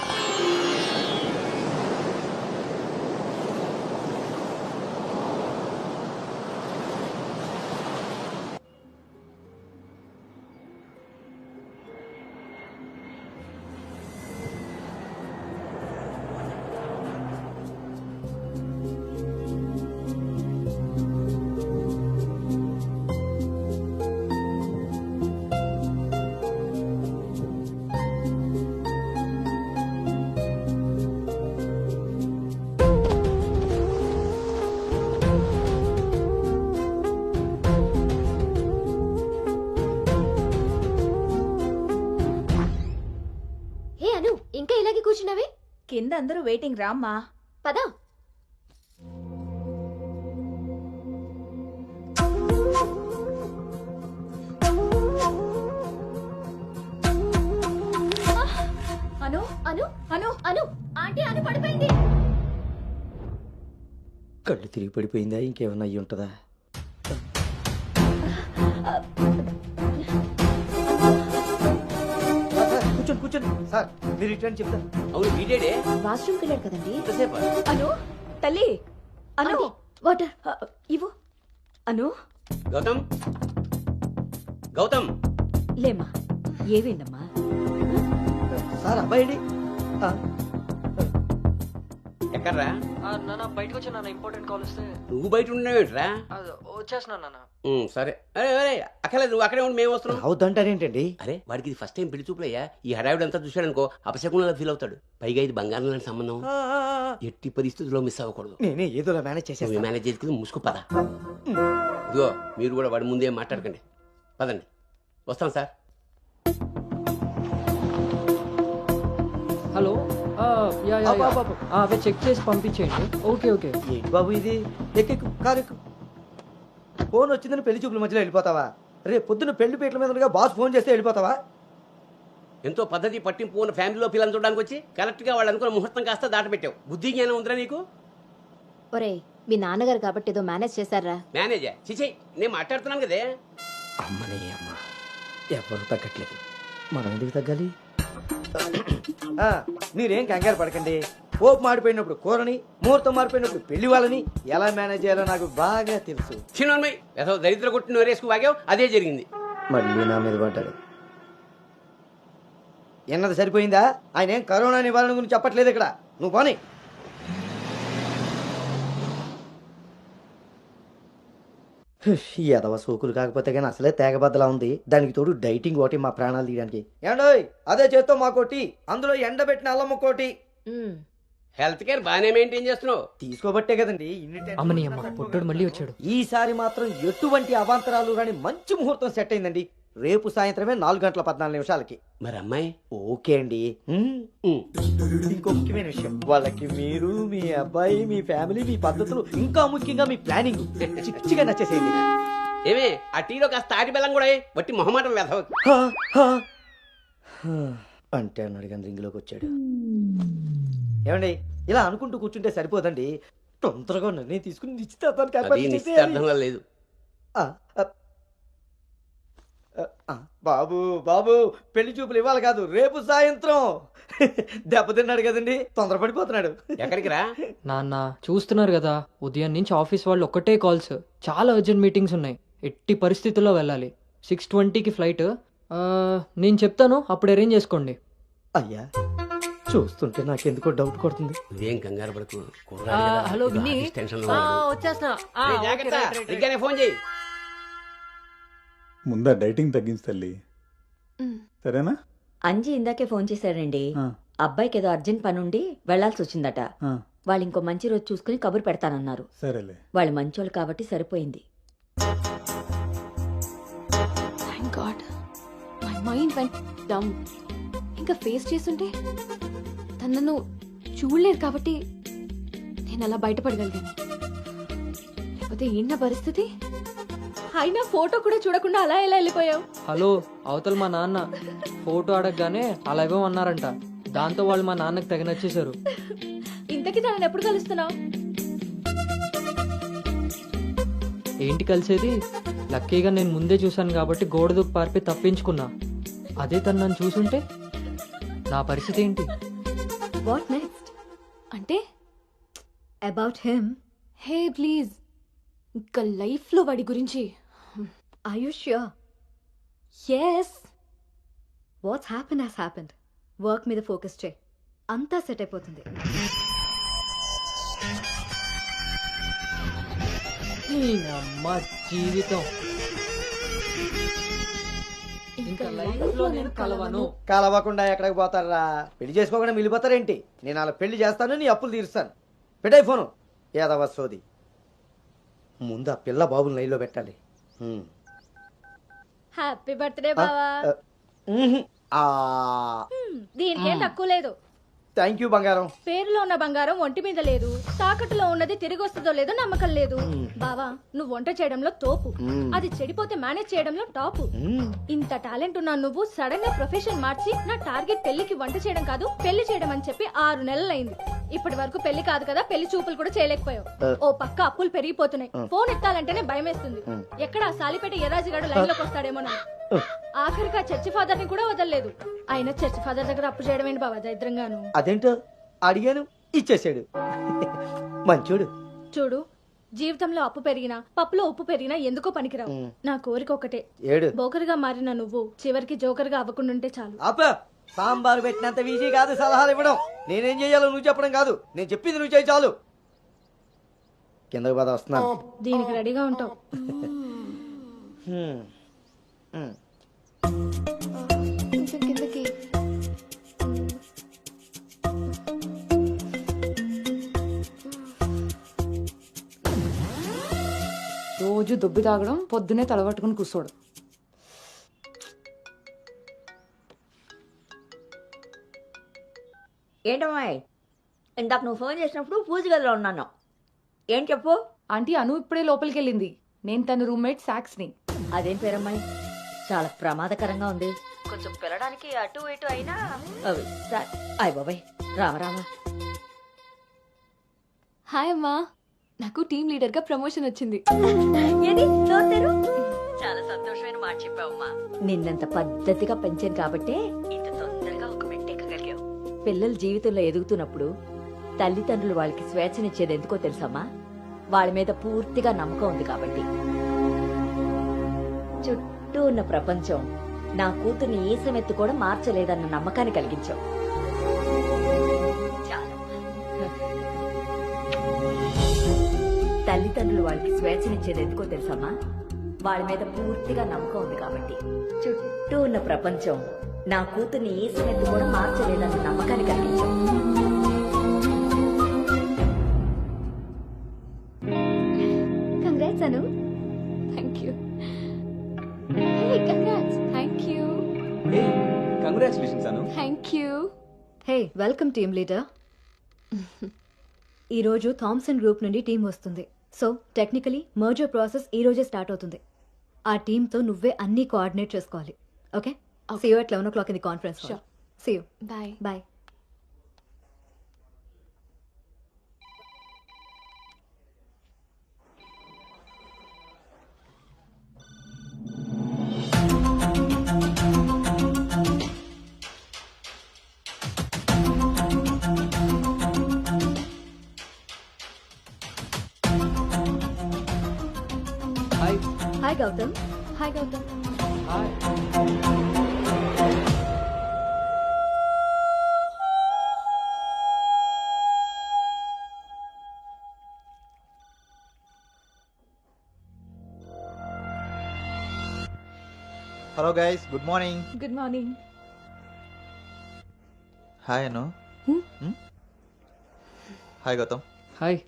కింద అందరూ వెయిటింగ్ రామ్మా. పదా. అను అను అను అను ఆంటీ అను పడిపోయింది. కళ్ళు తిరిగి పడిపోయిందా, ఇంకేమన్నా అయ్యి ఉంటుందా? కూర్చోండి కూర్చోండి సార్, మీరు రిటర్న్ చెప్తారు. అవును వీడేడే వాష్రూమ్కి వెళ్ళాడు కదండి. ఎంతసేపు? అను తల్లి అను వాటర్ ఇవ్వు. అను గౌతమ్ గౌతమ్ లేమ్మా, ఏమైందమ్మా? సార్ అబ్బాయి ఎక్కడ్రా? నాన్న బయటకు వచ్చా నాన్న, ఇంపార్టెంట్ కాల్ వస్తే. నువ్వు బయట ఉండవేంట్రా? వచ్చేస్తున్నా నాన్న. సరే. అరే అరే అక్కర్లేదు, నువ్వు అక్కడే ఉండి మేము వస్తున్నాం. అవుతుంటారేంటండి? అరే వాడికి ఇది ఫస్ట్ టైం పెళ్లి చూపులయ్యా. ఈ హడావిడి అంతా చూశాడనుకో అపశకునంలా ఫీల్ అవుతాడు. పైగా ఇది బంగారం లాంటి సంబంధం, ఎట్టి పరిస్థితుల్లో మిస్ అవ్వకూడదు. నేనే ఏదోలా మేనేజ్ చేసేస్తాను. మేనేజ్ చేసుకుని ముసుగు పద. ఇదిగో మీరు కూడా వాడి ముందే మాట్లాడకండి. పదండి, వస్తాం సార్. హలో, అవే చెక్ చేసి పంపించేయండి. Okay okay. ఏంటి బాబు ఇది? ఎక్కెక్కు, కారు ఎక్కు. ఫోన్ వచ్చిందని పెళ్లి చూపుల మధ్యలో వెళ్ళిపోతావా? రేపు పొద్దున్న పెళ్లి పీటల మీద ఉండగా బాస్ ఫోన్ చేస్తే వెళ్ళిపోతావా? ఎంతో పద్ధతి పట్టింపు ఉన్న ఫ్యామిలీలో పిల్లలు చూడడానికి వచ్చి కరెక్ట్గా వాళ్ళు అనుకున్న ముహూర్తం కాస్త దాటపెట్టావు. బుద్ధి జ్ఞానం ఉందిరా నీకు? ఒరే మీ నాన్నగారు కాబట్టి ఏదో మేనేజ్ చేశారా? మేనేజా? చిచి, నేను మాట్లాడుతున్నాను కదే. అమ్మనే అమ్మ, ఎవరు తగ్గట్లేదు, మనం ఎందుకు తగ్గాలి? మీరేం కంగారు పడకండి. పోపు మాడిపోయినప్పుడు కూరని, ముహూర్తం మారిపోయినప్పుడు పెళ్లి వాళ్ళని ఎలా మేనేజ్ చేయాలో నాకు బాగా తెలుసు. చిన్నమ్మాయి ఏదో దరిద్ర కొట్టి నోరేసుకు వాగావు, అదే జరిగింది. మళ్ళీ నా మీద పడ్డాడు. ఎన్నది సరిపోయిందా? ఆయన ఏం కరోనా నివారణ గురించి చెప్పట్లేదు ఇక్కడ. నువ్వు పోనీ. ఎదవ సోకులు కాకపోతే కానీ అసలే తేగబద్దలా ఉంది. దానికి తోడు డైటింగ్ ఒకటి మా ప్రాణాలు తీయడానికి. ఏండోయ్ అదే చేత్తో మాకోటి, అందులో ఎండబెట్టిన అల్లమ్మ కోటి. హెల్త్ కేర్ బాగానే మెయింటైన్ చేస్తున్నావు. తీసుకోబట్టే కదండి అమ్మని అమ్మ, పుట్టోడు మళ్ళీ వచ్చాడు. ఈసారి మాత్రం ఎటువంటి అవాంతరాలు రాని మంచి ముహూర్తం సెట్ అయిందండి. రేపు సాయంత్రమే 4:14 మరి అమ్మాయి? ఓకే అండి. ఇంకో ముఖ్యమైన విషయం, వాళ్ళకి మీరు, మీ అబ్బాయి, మీ ఫ్యామిలీ, మీ పద్ధతులు, ఇంకా ముఖ్యంగా మీ ప్లానింగ్ చిచ్చిగా నచ్చేసేయండి. ఏమే ఆ టీలో కాస్త తాటి బెల్లం కూడా బట్టి మొహమాటం వెధవ. అంటే అన్నాడు కానీ రింగ్లోకి వచ్చాడు. ఏమండి ఇలా అనుకుంటూ కూర్చుంటే సరిపోదండి. తొందరగా నిర్ణయం తీసుకుని నిశ్చితార్థంగా లేదు. బాబు బాబు పెళ్లి చూపులు ఇవ్వాలి కాదు, రేపు సాయంత్రం. దెబ్బతిన్నాడు కదండి, తొందరపడిపోతున్నాడు. ఎక్కడికి రా నాన్న, చూస్తున్నారు కదా ఉదయం నుంచి ఆఫీస్ వాళ్ళు ఒక్కటే కాల్స్. చాలా అర్జెంట్ మీటింగ్స్ ఉన్నాయి, ఎట్టి పరిస్థితుల్లో వెళ్ళాలి. 6:20కి ఫ్లైట్. నేను చెప్తాను, అప్పుడు అరేంజ్ చేసుకోండి. అయ్యా చూస్తుంటే నాకెందుకో డౌట్ కొడుతుంది. నువ్వేం కంగారు పడకు. హలో విన్నీ, వచ్చేస్తున్నా, ఫోన్ చేయి. ముందా డైటింగ్ తగ్గించి తల్లి, సరేనా? అంజీ ఇందాకే ఫోన్ చేశాడండి. అబ్బాయికి ఏదో అర్జెంట్ పని ఉండి వెళ్లాల్సి వచ్చిందట. వాళ్ళు ఇంకో మంచి రోజు చూసుకుని కబురు పెడతానన్నారు. సరేలే, వాళ్ళు మంచోళ్ళు కాబట్టి సరిపోయింది. Thank God my mind vent down. ఇంకా ఫేస్ చేస్తుంటే తనను చూడలేదు కాబట్టి నేను అలా బయటపడగలిగాను. లేకపోతే ఏంటి పరిస్థితి? అయినా ఫోటో కూడా చూడకుండా అలా ఎలా వెళ్ళిపోయావు? హలో, అవతల మా నాన్న ఫోటో అడగగానే అలా ఇవ్వమన్నారంట. దాంతో వాళ్ళు మా నాన్నకి తెగ నచ్చేశారు. ఇంతకీ తనని ఎప్పుడు కలుస్తున్నావు? ఏంటి కలిసేది? లక్కీగా నేను ముందే చూశాను కాబట్టి గోడ దూకి పారిపోయి తప్పించుకున్నా. అదే తను నన్ను చూసుంటే నా పరిస్థితి ఏంటి? What next? అంటే అబౌట్ హిమ్. హే ప్లీజ్, ఇంకా లైఫ్లో వాడి గురించి. Are you sure? Yes. What's happened has happened. Work మీద ఫోకస్ చేయి, అంతా సెట్ అయిపోతుంది. అమ్మ జీవితం ఇంకా లైఫ్ లో నేను కలవను. కలవకుండా ఎక్కడికి పోతారా? పెళ్లి చేసుకోకుండా మిగిలిపోతారేంటి? నేను అలా పెళ్లి చేస్తాను, నీ అప్పులు తీరుస్తాను. పెట్టాయి ఫోను. ఏదవ సోది. ముందు ఆ పిల్ల బాబుని లైన్లో పెట్టాలి. హ్యాపీ బర్త్డే బావా. ఆ దీనికేం తక్కువ లేదు. థ్యాంక్ యూ బంగారం. పేరులో ఉన్న బంగారం ఒంటి మీద లేదు, తాకట్టులో ఉన్నది తిరిగి వస్తుందో లేదో నమ్మకం లేదు. బావా నువ్వు వంట చేయడంలో తోపు, అది చెడిపోతే మేనేజ్ చేయడంలో టాపు. ఇంత టాలెంట్ ఉన్న నువ్వు సడన్ గా ప్రొఫెషన్ మార్చి నా టార్గెట్ పెళ్లికి వంట చేయడం కాదు పెళ్లి చేయడం అని చెప్పి 6 నెలలైంది. ఇప్పటి వరకు పెళ్లి కాదు కదా, పెళ్లి చూపులు కూడా చేయలేకపోయావు. ఓ పక్క అప్పులు పెరిగిపోతున్నాయి, ఫోన్ ఎత్తాలంటేనే భయం వేస్తుంది. ఎక్కడ సాలిపేట ఎర్రాజిగాడు లైన్ లోకి వస్తాడేమో. ఆఖరిగా చర్చి ఫాదర్ ని కూడా వదలలేదు. ఆయన చర్చి ఫాదర్ దగ్గర అప్పు చేయడం ఏంటి బాబా దరిద్రంగాను. అదేంటో అడిగాను, ఇచ్చేసాడు. మంచోడు. చూడు, జీవితంలో అప్పు పెరిగినా పప్పులో ఉప్పు పెరిగినా ఎందుకో పనికిరావు. నా కోరిక ఒకటే, బోకర్గా మారిన నువ్వు చివరికి జోకర్గా అవ్వకుండుంటే చాలు. అప్ప సాంబార్ పెట్టినంత ఈజీ కాదు సలహాలు ఇవ్వడం. నేనేం చేయాలో నువ్వు చెప్పడం కాదు, నేను చెప్పింది నువ్వు చేయి చాలు. కిందకు పద, వస్తున్నాను. దీనికి రెడీగా ఉంటావు. కిందకి రోజు దొబ్బి తాగడం, పొద్దునే తలబట్టుకుని కూర్చోడు. ఏంటమ్మాయి, ఇందాక నువ్వు ఫోన్ చేసినప్పుడు పూజ గదిలో ఉన్నాను. ఏం చెప్పు. ఆంటీ అను ఇప్పుడే లోపలికి వెళ్ళింది. నేను తన రూమ్మేట్ సాక్స్ని. అదేం పేరమ్మాయి, చాలా ప్రమాదకరంగా ఉంది. కొంచెం పిల్లడానికి అటు ఇటు అయినా అయ్య బాబాయ్. రామరామా. హాయ్ అమ్మా, నాకు టీమ్ లీడర్ గా ప్రమోషన్ వచ్చింది. చాలా సంతోషమైన మాట చెప్పావమ్మా. నిన్నంత పద్ధతిగా పెంచాను కాబట్టే ఇంత తొందరగా ఒక మెట్టెక్కగలిగావు. పిల్లల జీవితంలో ఎదుగుతున్నప్పుడు తల్లిదండ్రులు వాళ్ళకి స్వేచ్ఛనిచ్చేది ఎందుకో తెలుసమ్మా? వాళ్ళ మీద పూర్తిగా నమ్మకం ఉంది కాబట్టి. చుట్టూ ఉన్న ప్రపంచం నా కూతుర్ని ఏ సమెత్తు కూడా మార్చలేదన్న నమ్మకాన్ని కలిగించావు. తల్లిదండ్రులు వాళ్ళకి స్వేచ్ఛనిచ్చేది ఎందుకో తెలుసమ్మా? వాళ్ళ మీద పూర్తిగా నమ్మకం ఉంది కాబట్టి. చుట్టూ ఉన్న ప్రపంచం నా కూతుర్ని ఏ సమెత్తు కూడా మార్చలేదన్న నమ్మకాన్ని కలిగించావు. Congrats Anu. Thank you. Hey congrats. Thank you. Congratulations Anu. Thank you. Hey welcome team leader. ఈరోజు థామ్సన్ గ్రూప్ నుండి టీం వస్తుంది. సో టెక్నికలీ మర్జర్ ప్రాసెస్ ఈ రోజే స్టార్ట్ అవుతుంది. ఆ టీంతో నువ్వే అన్ని కోఆర్డినేట్ చేసుకోవాలి. Okay, see you at 11 o'clock in the conference hall. Sure. See you. Bye. Bye. Hi. Hi Gautam. Hi Gautam. Hello guys, good morning. Good morning. Hi Anu. Hi Gautam. Hi.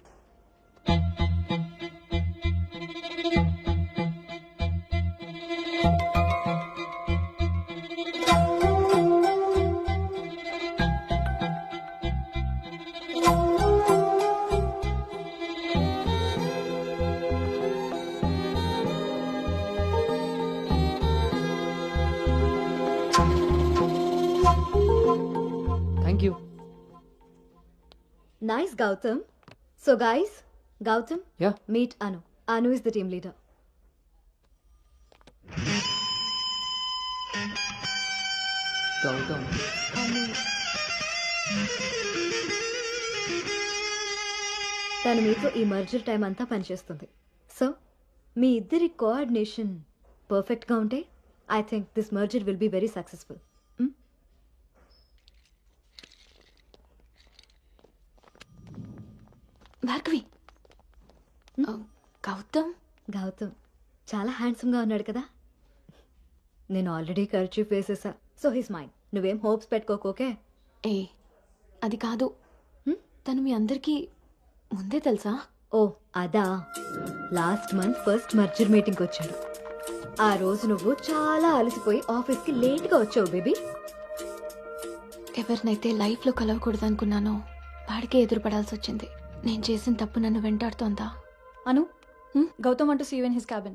Thank you. Nice, Gautam. So guys, Gautam, Yeah. meet Anu. Anu is the team leader. Gautam. తను మీతో ఈ merger time అంతా పనిచేస్తుంది. So మీ ఇద్దరి coordination పర్ఫెక్ట్గా ఉంటే I think this merger will be very successful. Bhargavi. Gautam. Gautam చాలా హ్యాండ్సమ్గా ఉన్నాడు కదా. నేను ఆల్రెడీ ఖర్చు వేసేసా. So his mind. నువ్వేం హోప్స్ పెట్టుకోకే. ఏ అది కాదు, తను మీ అందరికీ ముందే తెలుసా? ఓ అదా, లాస్ట్ మంత్ ఫస్ట్ మర్జర్ మీటింగ్కి వచ్చాడు. ఆ రోజు నువ్వు చాలా అలసిపోయి ఆఫీస్కి లేట్గా వచ్చావు బేబీ. ఎవరినైతే లైఫ్లో కలవకూడదు అనుకున్నానో వాడికే ఎదురుపడాల్సి వచ్చింది. నేను చేసిన తప్పు నన్ను వెంటాడుతోందా? అను, Gautam want to see you in his cabin.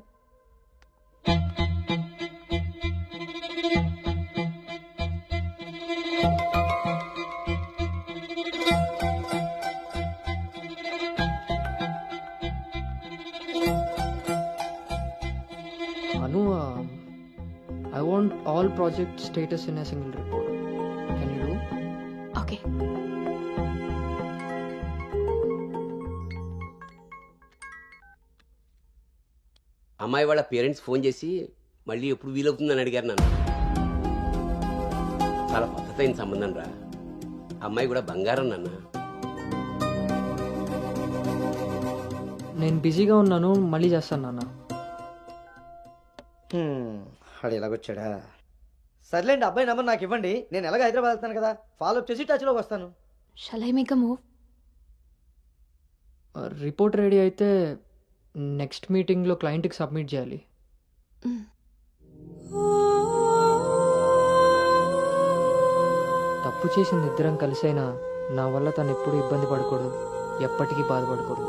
Anu, I want all project status in a single report. Can you do? Okay. అమ్మాయి వాళ్ళ పేరెంట్స్ ఫోన్ చేసి మళ్ళీ ఎప్పుడు వీలవుతుందని అడిగారు నన్ను. చాలా పద్ధతైన సంబంధం రా. అమ్మాయి కూడా బంగారం నాన్న. నేను బిజీగా ఉన్నాను, మళ్ళీ చేస్తాను నాన్న. వాడు ఎలాగొచ్చాడా? సర్లేండి, అబ్బాయి నెంబర్ నాకు ఇవ్వండి. నేను ఎలాగ హైదరాబాద్ వెళ్తాను కదా, ఫాలో అప్ చేసి టచ్లోకి వస్తాను. Shall I make a move? Report ready అయితే నెక్స్ట్ మీటింగ్లో క్లయింట్కి సబ్మిట్ చేయాలి. తప్పు చేసిన ఇద్దరం కలిసైనా నా వల్ల తను ఎప్పుడు ఇబ్బంది పడకూడదు, ఎప్పటికీ బాధపడకూడదు.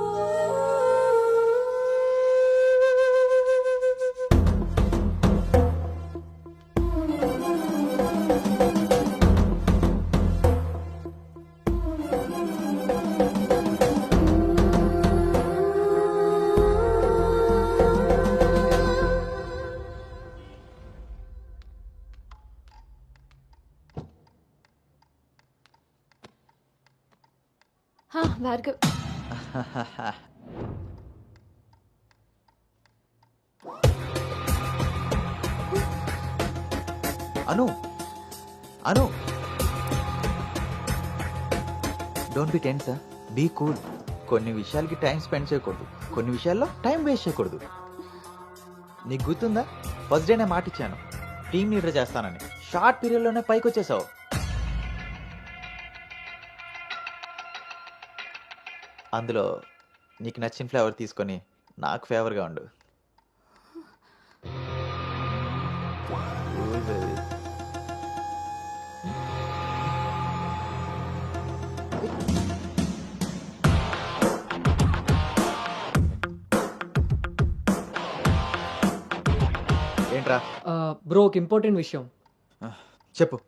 Bhargav, Anu Anu don't be tense, be cool. కొన్ని విషయాలకి టైం స్పెండ్ చేయకూడదు, కొన్ని విషయాల్లో టైం వేస్ట్ చేయకూడదు. నీకు గుర్తుందా, ఫస్ట్ డే నేను మాట ఇచ్చాను టీమ్ లీడర్ చేస్తానని. షార్ట్ పీరియడ్లోనే పైకి వచ్చేసావు. అందులో నీకు నచ్చిన ఫ్లేవర్ తీసుకొని నాకు ఫేవర్గా ఉండు. ఏంట్రా? బ్రో, ఒక ఇంపార్టెంట్ విషయం చెప్పు.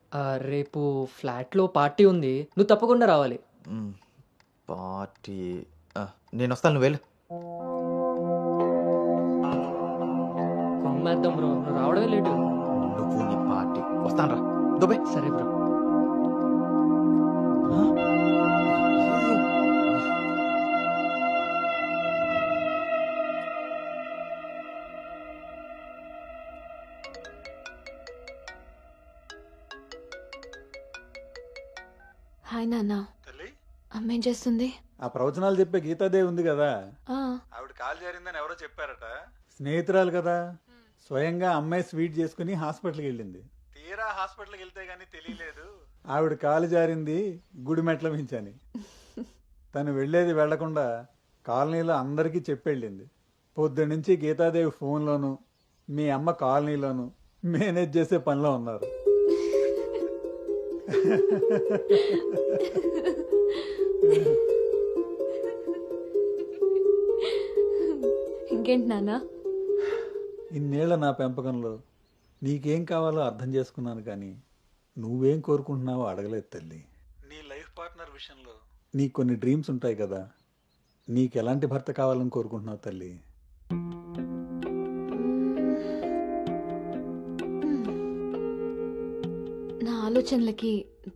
రేపు ఫ్లాట్లో పార్టీ ఉంది, నువ్వు తప్పకుండా రావాలి. పార్టీ? నేను వస్తాను, నువ్వు వెళ్ళు. కుమ్మేద్దాం బ్రో, నువ్వు రావడమే లేటు. నువ్వు నీ పార్టీ, వస్తాను రా. దుబాయ్. సరే బ్రో. హాయ్ నాన్న. అమ్మ ఏం చేస్తుంది? ఆ ప్రవచనాలు చెప్పే గీతాదేవి ఉంది కదా, ఆ, ఆవిడ కాల్ జారిందని ఎవరో చెప్పారట. స్నేహితురాలు కదా, స్వయంగా అమ్మాయి స్వీట్ చేసుకుని హాస్పిటల్కి వెళ్ళింది. తీరా హాస్పిటల్కి వెళ్తే గానీ తెలియలేదు ఆవిడ కాలు జారింది గుడి మెట్ల మించని. తను వెళ్ళేది వెళ్లకుండా కాలనీలో అందరికీ చెప్పెళ్ళింది. పొద్దున్నుంచి గీతాదేవి ఫోన్లోను, మీ అమ్మ కాలనీలోను మేనేజ్ చేసే పనిలో ఉన్నారు. ఇంకేంటి నాన్న? ఇన్నేళ్ల నా పెంపకంలో నీకేం కావాలో అర్థం చేసుకున్నాను, కానీ నువ్వేం కోరుకుంటున్నావో అడగలేదు తల్లి. నీ లైఫ్ పార్ట్నర్ విషయంలో నీకు కొన్ని డ్రీమ్స్ ఉంటాయి కదా, నీకు ఎలాంటి భర్త కావాలని కోరుకుంటున్నావు తల్లి? నా ఆలోచనలకి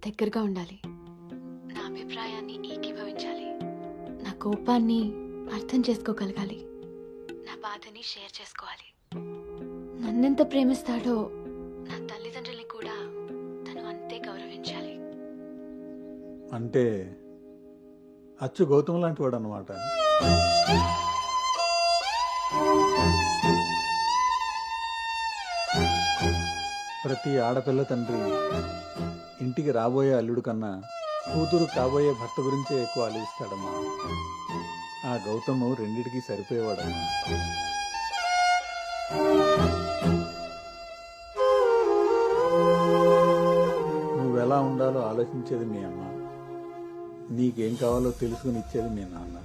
దగ్గరగా ఉండాలి, నా అభిప్రాయాన్ని ఏకీభవించాలి, నా కోపాన్ని అర్థం చేసుకోగలగాలి, నా బాధని షేర్ చేసుకోవాలి. నన్నెంత ప్రేమిస్తాడో నా తల్లిదండ్రుల్ని కూడా తను అంతే గౌరవించాలి. అంటే అచ్చు గౌతమ్ లాంటి వాడు అన్నమాట. ప్రతి ఆడపిల్ల తండ్రి ఇంటికి రాబోయే అల్లుడు కన్నా కూతురు కాబోయే భర్త గురించే ఎక్కువ ఆలోచిస్తాడమ్మా. ఆ గౌతమ్ రెండిటికి సరిపోయేవాడమ్మా. నువ్వెలా ఎలా ఉండాలో ఆలోచించేది మీ అమ్మ, నీకేం కావాలో తెలుసుకుని ఇచ్చేది మీ నాన్న.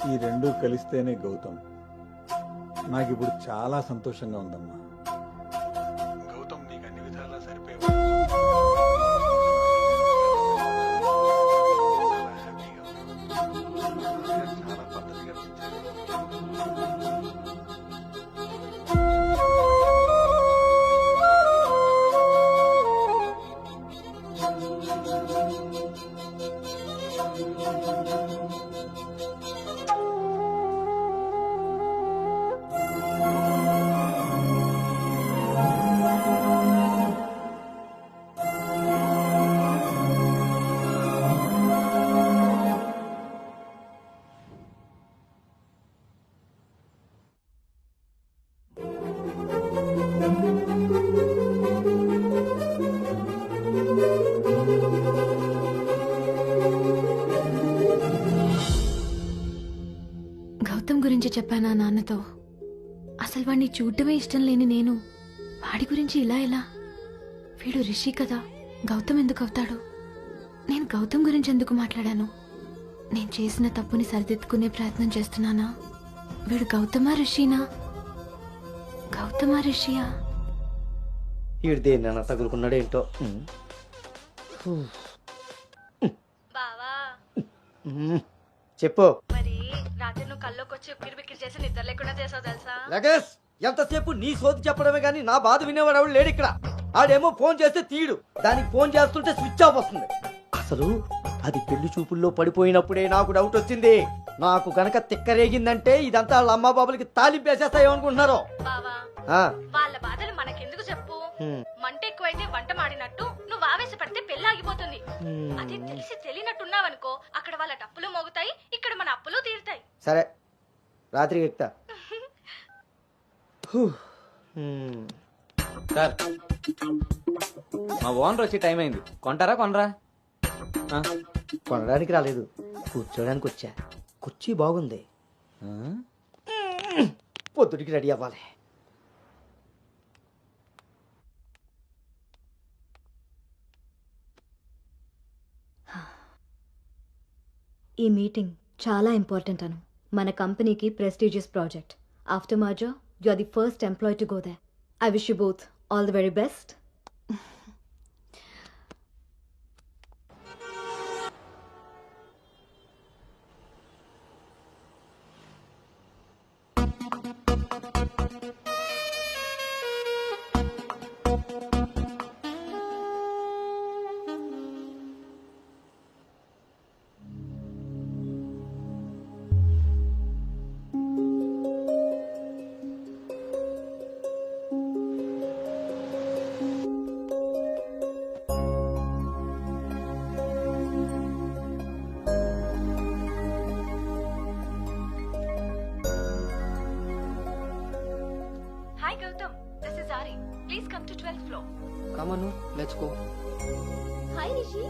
ఈ రెండూ కలిస్తేనే గౌతమ్. నాకిప్పుడు చాలా సంతోషంగా ఉందమ్మా. గౌతమ్ నీకు అన్ని విధాలా సరిపోయేవాడు. చాలా పద్ధతిగా గౌతమ్ గురించి చెప్పానా నాన్నతో? అసలు వాడిని చూడటమే ఇష్టం లేని నేను వాడి గురించి ఇలా ఎలా? వీడు రిషి కదా, గౌతమ్ ఎందుకు అవుతాడు? నేను గౌతమ్ గురించి ఎందుకు మాట్లాడాను? నేను చేసిన తప్పుని సరిదిద్దుకునే ప్రయత్నం చేస్తున్నానా? వీడు గౌతమా రిషినా? గౌతమా రిషియా? వీడు దేన్నైనా తగులుకున్నాడేంటో. చెప్పు. రాత్రి నువ్వు కల్లోకి వచ్చి ఉక్కిరి బిక్కిరి చేసి నిద్ర లేకుండా చేసావు తెలుసా? లగేష్, ఎంతసేపు నీ సోది చెప్పడమే కానీ నా బాధ వినేవాడు ఎవడు లేడు ఇక్కడ. ఆడేమో ఫోన్ చేస్తే తీయడు, దానికి ఫోన్ చేస్తుంటే స్విచ్ ఆఫ్ వస్తుంది. అసలు అది పెళ్లి చూపుల్లో పడిపోయినప్పుడే నాకు డౌట్ వచ్చింది. నాకు గనక తిక్కరేగిందంటే ఇదంతా వాళ్ళ అమ్మా బాబులకి తాలింపేసేస్తాయేమనుకుంటున్నారు. వాళ్ళ బాధలు మనకెందుకు చెప్పు? మంట ఎక్కువైతే వంట మాడినట్టు నువ్వు ఆవేశపడితే పెళ్లి ఆగిపోతుంది. అదే తెలిసి తెలియనట్టున్నావనుకో, అక్కడ వాళ్ళ డప్పులు మోగుతాయి, ఇక్కడ మన అప్పులు తీరుతాయి. సరే, రాత్రికి ఎక్కుతా. సార్, మా ఓనర్ వచ్చే టైం అయింది. కొంటారా కొనరా? కొనడానికి రాలేదు, కూర్చోడానికి వచ్చా. కుర్చీ బాగుంది, పొద్దుటికి రెడీ అవ్వాలి. ఈ మీటింగ్ చాలా ఇంపార్టెంట్ అను. మన కంపెనీకి prestigious project. After merger you are the first employee to go there. I wish you both all the very best. Hi Gautam, this is Ari. Please come to 12th floor. Come on, let's go. Hi Rishi.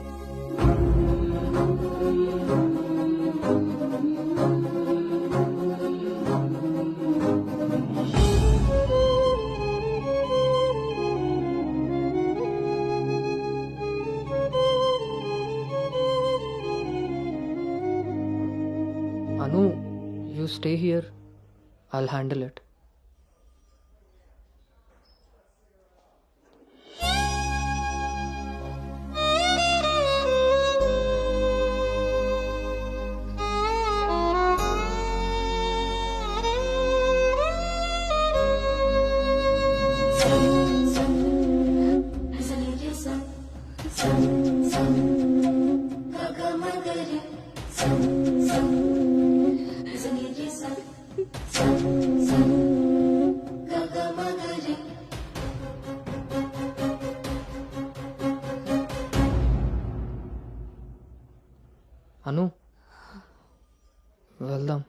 Anu, you stay here. I'll handle it. Anu, వెళ్దాం.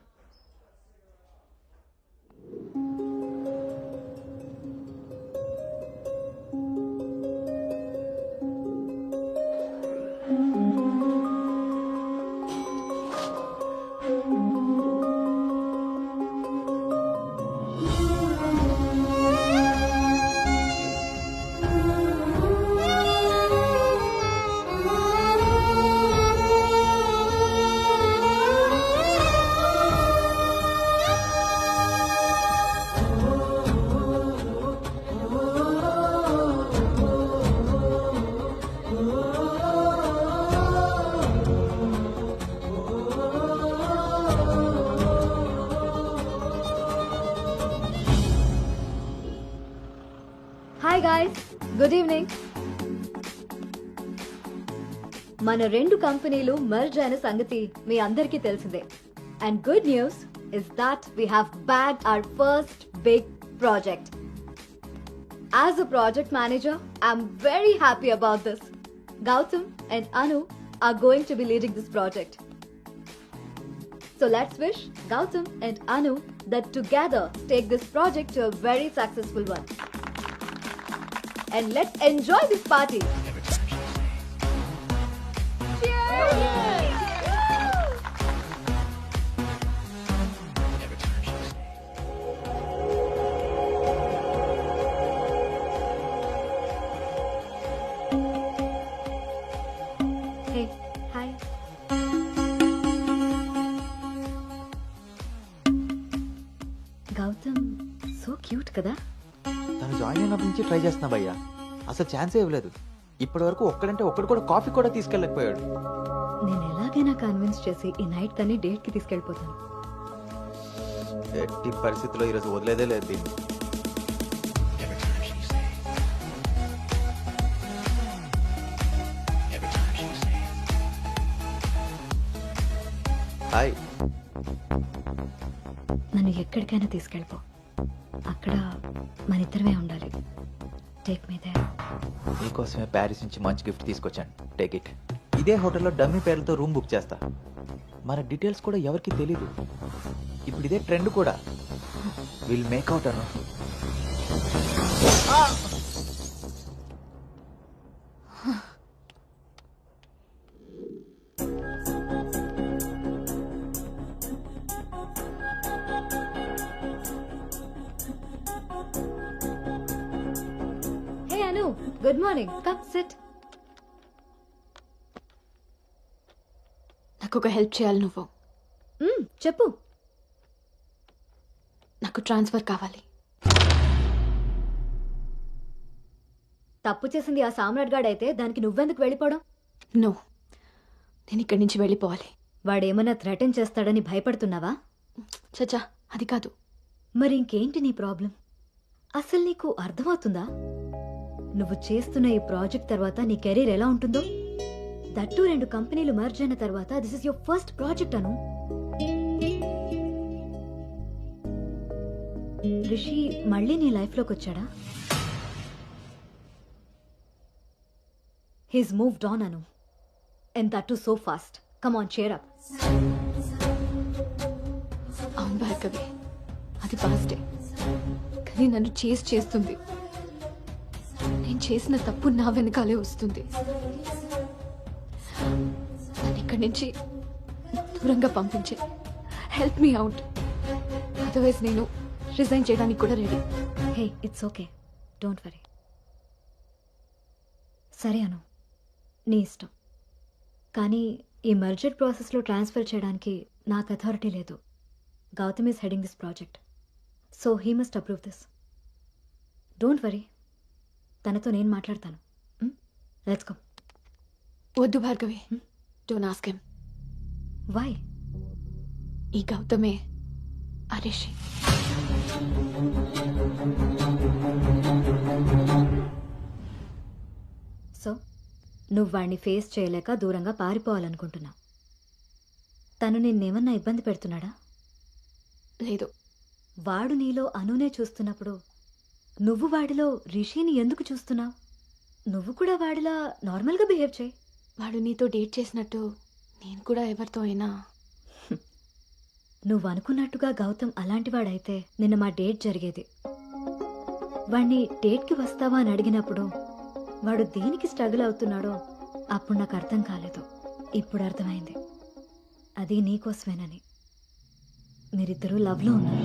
Hi guys, good evening. మన రెండు కంపెనీలు merge అయిన సంగతి మీ అందరికీ తెలిసిందే. And good news is that we have bagged our first big project. As a project manager, I'm very happy about this. Gautam and Anu are going to be leading this project. So let's wish Gautam and Anu that together take this project to a very successful one. And let's enjoy this party. Hey, hi. Gautam so cute కదా. తను join అయినప్పటి నుంచి try చేస్తున్నా భయ్యా, అసలు ఛాన్సే ఇవ్వలేదు. ఇప్పటి వరకు ఒక్కడంటే ఒక్కడు కూడా కాఫీ కూడా తీసుకెళ్ళకపోయాడు. నేను ఎలాగైనా కన్విన్స్ చేసి ఈ నైట్ తన్ని డేట్ కి తీసుకెళ్ళిపోతాను. ఎట్టి పరిస్థితుల్లో ఈరోజు వదిలేదే లేదు దీన్ని. హాయ్. నన్ను ఎక్కడికైనా తీసుకెళ్ళిపో, అక్కడ మన ఇద్దరమే ఉండాలి. Take me there. నీకోసమే ప్యారిస్ నుంచి మంచి గిఫ్ట్ తీసుకొచ్చాను, టేక్ ఇట్. ఇదే హోటల్లో డమ్మీ పేర్లతో రూమ్ బుక్ చేస్తా. మన డీటెయిల్స్ కూడా ఎవరికి తెలీదు. ఇప్పుడు ఇదే ట్రెండ్ కూడా. Will make out Anu. Hey Anu, good morning. Come sit. నాకు ఒక హెల్ప్ చేయాలి నువ్వు. చెప్పు. నాకు ట్రాన్స్ఫర్ కావాలి. తప్పు చేసింది ఆ సామ్రాట్ గాడు అయితే దానికి నువ్వెందుకు వెళ్ళిపోవడం? నో, నేను ఇక్కడి నుంచి వెళ్ళిపోవాలి. వాడేమన్నా థ్రెటన్ చేస్తాడని భయపడుతున్నావా? చచ్చా, అది కాదు. మరి ఇంకేంటి నీ ప్రాబ్లం? అసలు నీకు అర్థమవుతుందా నువ్వు చేస్తున్న ఈ ప్రాజెక్ట్ తర్వాత నీ కెరీర్ ఎలా ఉంటుందో? దట్టు 2 కంపెనీలు మర్జ్ అయిన తర్వాత this is your first project Anu. Rishi మళ్ళీ నీ లైఫ్లోకి వచ్చాడా? He's moved on Anu. And that too so fast. Come on, cheer up. అవును భార్గవి, అది పాస్టే. కానీ నన్ను చేస్తుంది. నేను చేసిన తప్పు నా వెనకాలే వస్తుంది. నన్ను ఇక్కడి నుంచి దూరంగా పంపించే. Help me out. అదర్వైజ్ నేను రిజైన్ చేయడానికి కూడా ready. Hey, it's okay, don't worry. సరే అను, నీ ఇష్టం. కానీ ఈ మర్జర్ ప్రాసెస్లో ట్రాన్స్ఫర్ చేయడానికి నాకు అథారిటీ లేదు. Gautam is heading this project, so he must approve this. Don't worry, తనతో నేను మాట్లాడతాను. Let's go. వద్దు Bhargavi, don't ask him. Why? ఈ గౌతమే ఆ రిషి. సో నువ్వు వాడిని ఫేస్ చేయలేక దూరంగా పారిపోవాలనుకుంటున్నావు. తను నిన్నేమన్నా ఇబ్బంది పెడుతున్నాడా? లేదు. వాడు నీలో అనునే చూస్తున్నప్పుడు నువ్వు వాడిలో రిషిని ఎందుకు చూస్తున్నావు? నువ్వు కూడా వాడిలా నార్మల్గా బిహేవ్ చేయి. వాడు నీతో డేట్ చేసినట్టు నేను కూడా ఎవరితో అయినా. నువ్వు అనుకున్నట్టుగా గౌతమ్ అలాంటి వాడైతే నిన్న మా డేట్ జరిగేది. వాడిని డేట్కి వస్తావా అని అడిగినప్పుడు వాడు దేనికి స్ట్రగుల్ అవుతున్నాడో అప్పుడు నాకు అర్థం కాలేదు. ఇప్పుడు అర్థమైంది, అది నీకోసమేనని. మీరిద్దరూ లవ్లో ఉన్నారు.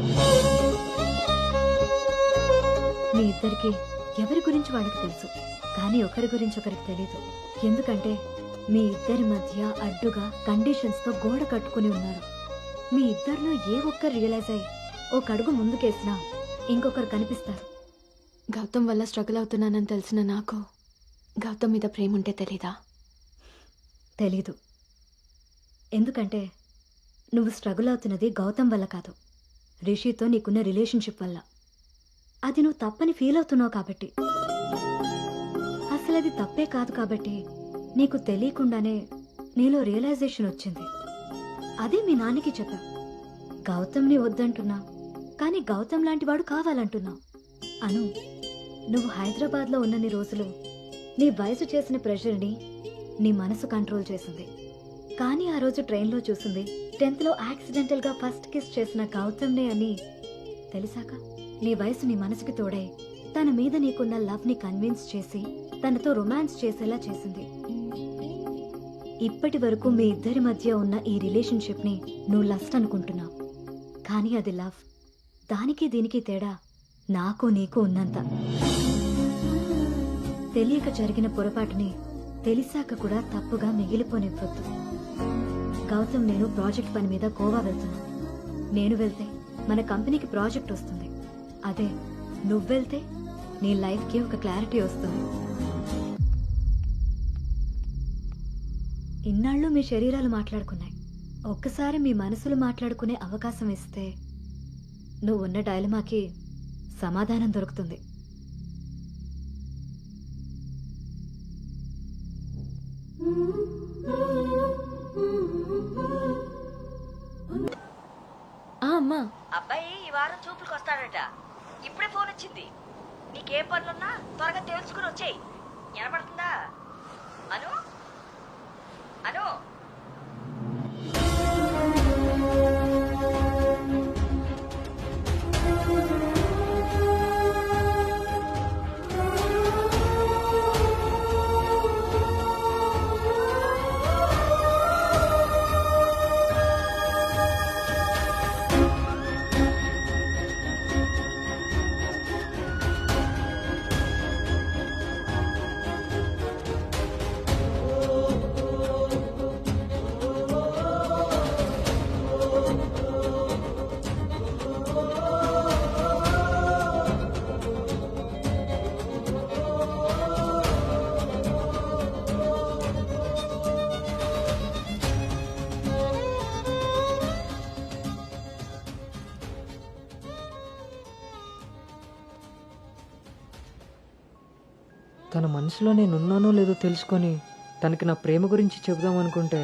మీ ఇద్దరికి ఎవరి గురించి వాళ్ళకి తెలుసు, కానీ ఒకరి గురించి ఒకరికి తెలీదు. ఎందుకంటే మీ ఇద్దరి మధ్య అడ్డుగా కండిషన్స్తో గోడ కట్టుకుని ఉన్నారు. మీ ఇద్దరిలో ఏ ఒక్కరు రియలైజ్ అయ్యి ఒక అడుగు ముందుకేసినా ఇంకొకరు కనిపిస్తారు. గౌతమ్ వల్ల స్ట్రగుల్ అవుతున్నానని తెలిసిన నాకు గౌతమ్ మీద ప్రేమ ఉంటే తెలీదా? తెలీదు. ఎందుకంటే నువ్వు స్ట్రగుల్ అవుతున్నది గౌతమ్ వల్ల కాదు, రిషితో నీకున్న రిలేషన్షిప్ వల్ల. అది నువ్వు తప్పని ఫీల్ అవుతున్నావు కాబట్టి. అసలు అది తప్పే కాదు కాబట్టి నీకు తెలియకుండానే నీలో రియలైజేషన్ వచ్చింది. అదే మీ నాన్నకి చెప్పా. గౌతమ్ని వద్దంటున్నా, కానీ గౌతమ్ లాంటి వాడు కావాలంటున్నావు. అను, నువ్వు హైదరాబాద్లో ఉన్నన్ని రోజులు నీ వయసు చేసిన ప్రెషర్ని నీ మనసు కంట్రోల్ చేసింది. కానీ ఆ రోజు ట్రైన్లో చూసింది 10th లో యాక్సిడెంటల్గా ఫస్ట్ కిస్ చేసిన గౌతమ్నే అని తెలిసాక నీ వయసు నీ మనసుకి తోడై తన మీద నీకున్న లవ్ని కన్విన్స్ చేసి తనతో రొమాన్స్ చేసేలా చేసింది. ఇప్పటి వరకు మీ ఇద్దరి మధ్య ఉన్న ఈ రిలేషన్షిప్ని నువ్వు లస్ట్ అనుకుంటున్నావు, కానీ అది లవ్. దానికి దీనికి తేడా నాకు నీకు ఉన్నంత. తెలియక జరిగిన పొరపాటుని తెలిసాక కూడా తప్పుగా మిగిలిపోనివ్వద్దు. గౌతమ్, నేను ప్రాజెక్ట్ పని మీద గోవా వెళ్తున్నా. నేను వెళ్తే మన కంపెనీకి ప్రాజెక్ట్ వస్తుంది. అదే నువ్వు వెళ్తే నీ లైఫ్కి ఒక క్లారిటీ వస్తుంది. ఇన్నాళ్ళు మీ శరీరాలు మాట్లాడుకున్నాయి. ఒక్కసారి మీ మనసులు మాట్లాడుకునే అవకాశం ఇస్తే నువ్వున్న డైలమాకి సమాధానం దొరుకుతుంది. అమ్మా, అబ్బాయి ఈ వారం చూపులకు వస్తాడట. ఇప్పుడే ఫోన్ వచ్చింది. నీకేం పనులున్నా త్వరగా తెలుసుకుని వచ్చేయి. వినపడుతుందా? అను అను తన మనసులో నేనున్నానో లేదో తెలుసుకొని తనకి నా ప్రేమ గురించి చెబుదాం అనుకుంటే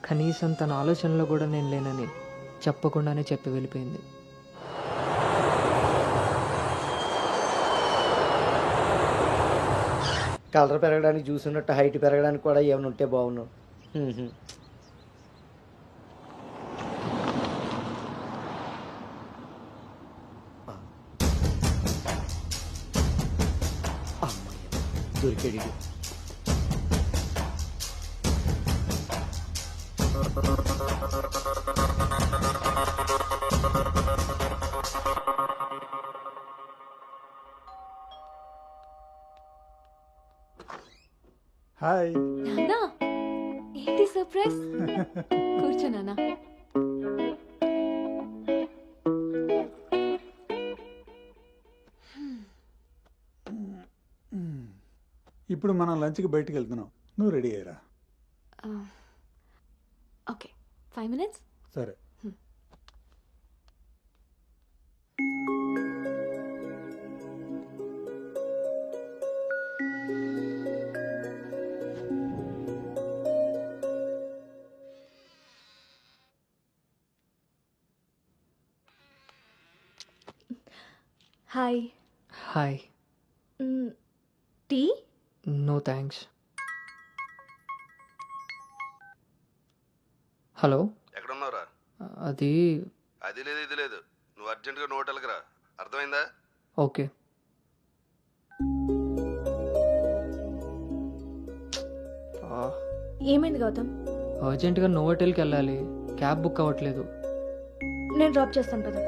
కనీసం తన ఆలోచనలో కూడా నేను లేనని చెప్పకుండానే చెప్పి వెళ్ళిపోయింది. కలర్ పెరగడానికి చూసినట్టు హైట్ పెరగడానికి కూడా ఏమైనా ఉంటే బాగున్నావు. దొరికాడు. హాయ్. నాన్నా, ఏంటి సర్ప్రైజ్? కూర్చో నాన్న. ఇప్పుడు మనం లంచ్కి బయటికి వెళ్తున్నాం. నువ్వు రెడీ అయ్యరా. Okay, 5 minutes. సరే. Hi. Hi. Tea? No thanks. Hello, ఎక్కడున్నావురా? అది అది లేదు ఇది లేదు, నువ్వు అర్జెంటుగా నువ్వు హోటల్కి రా. అర్థమైందా? ఓకే. ఏమైంది గౌతమ్? అర్జెంటుగా నోవోటెల్కి వెళ్ళాలి. క్యాబ్ బుక్ అవ్వట్లేదు. నేను డ్రాప్ చేస్తాను కదా.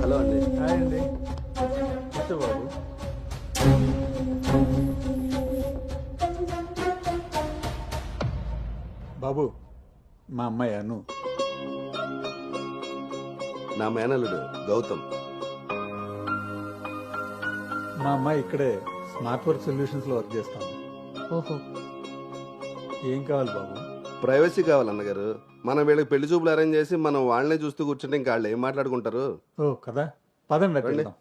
హలో అండి. హాయ్ అండి. నమస్తే బాబు. బాబు మా అమ్మాయి అను. నా మేనల్లుడు గౌతమ్. మా అమ్మాయి ఇక్కడే స్మార్ట్ వర్క్ సొల్యూషన్స్ లో వర్క్ చేస్తాం. ఓహో, ఏం కావాలి బాబు? ప్రైవసీ కావాలన్నగారు. మనం వీళ్ళకి పెళ్లి చూపులు అరేంజ్ చేసి మనం వాళ్ళనే చూస్తూ కూర్చుంటే ఇంకా వాళ్ళు ఏం మాట్లాడుకుంటారు? ఓ కదా, పదండి అటు రండి. వెళ్దాం.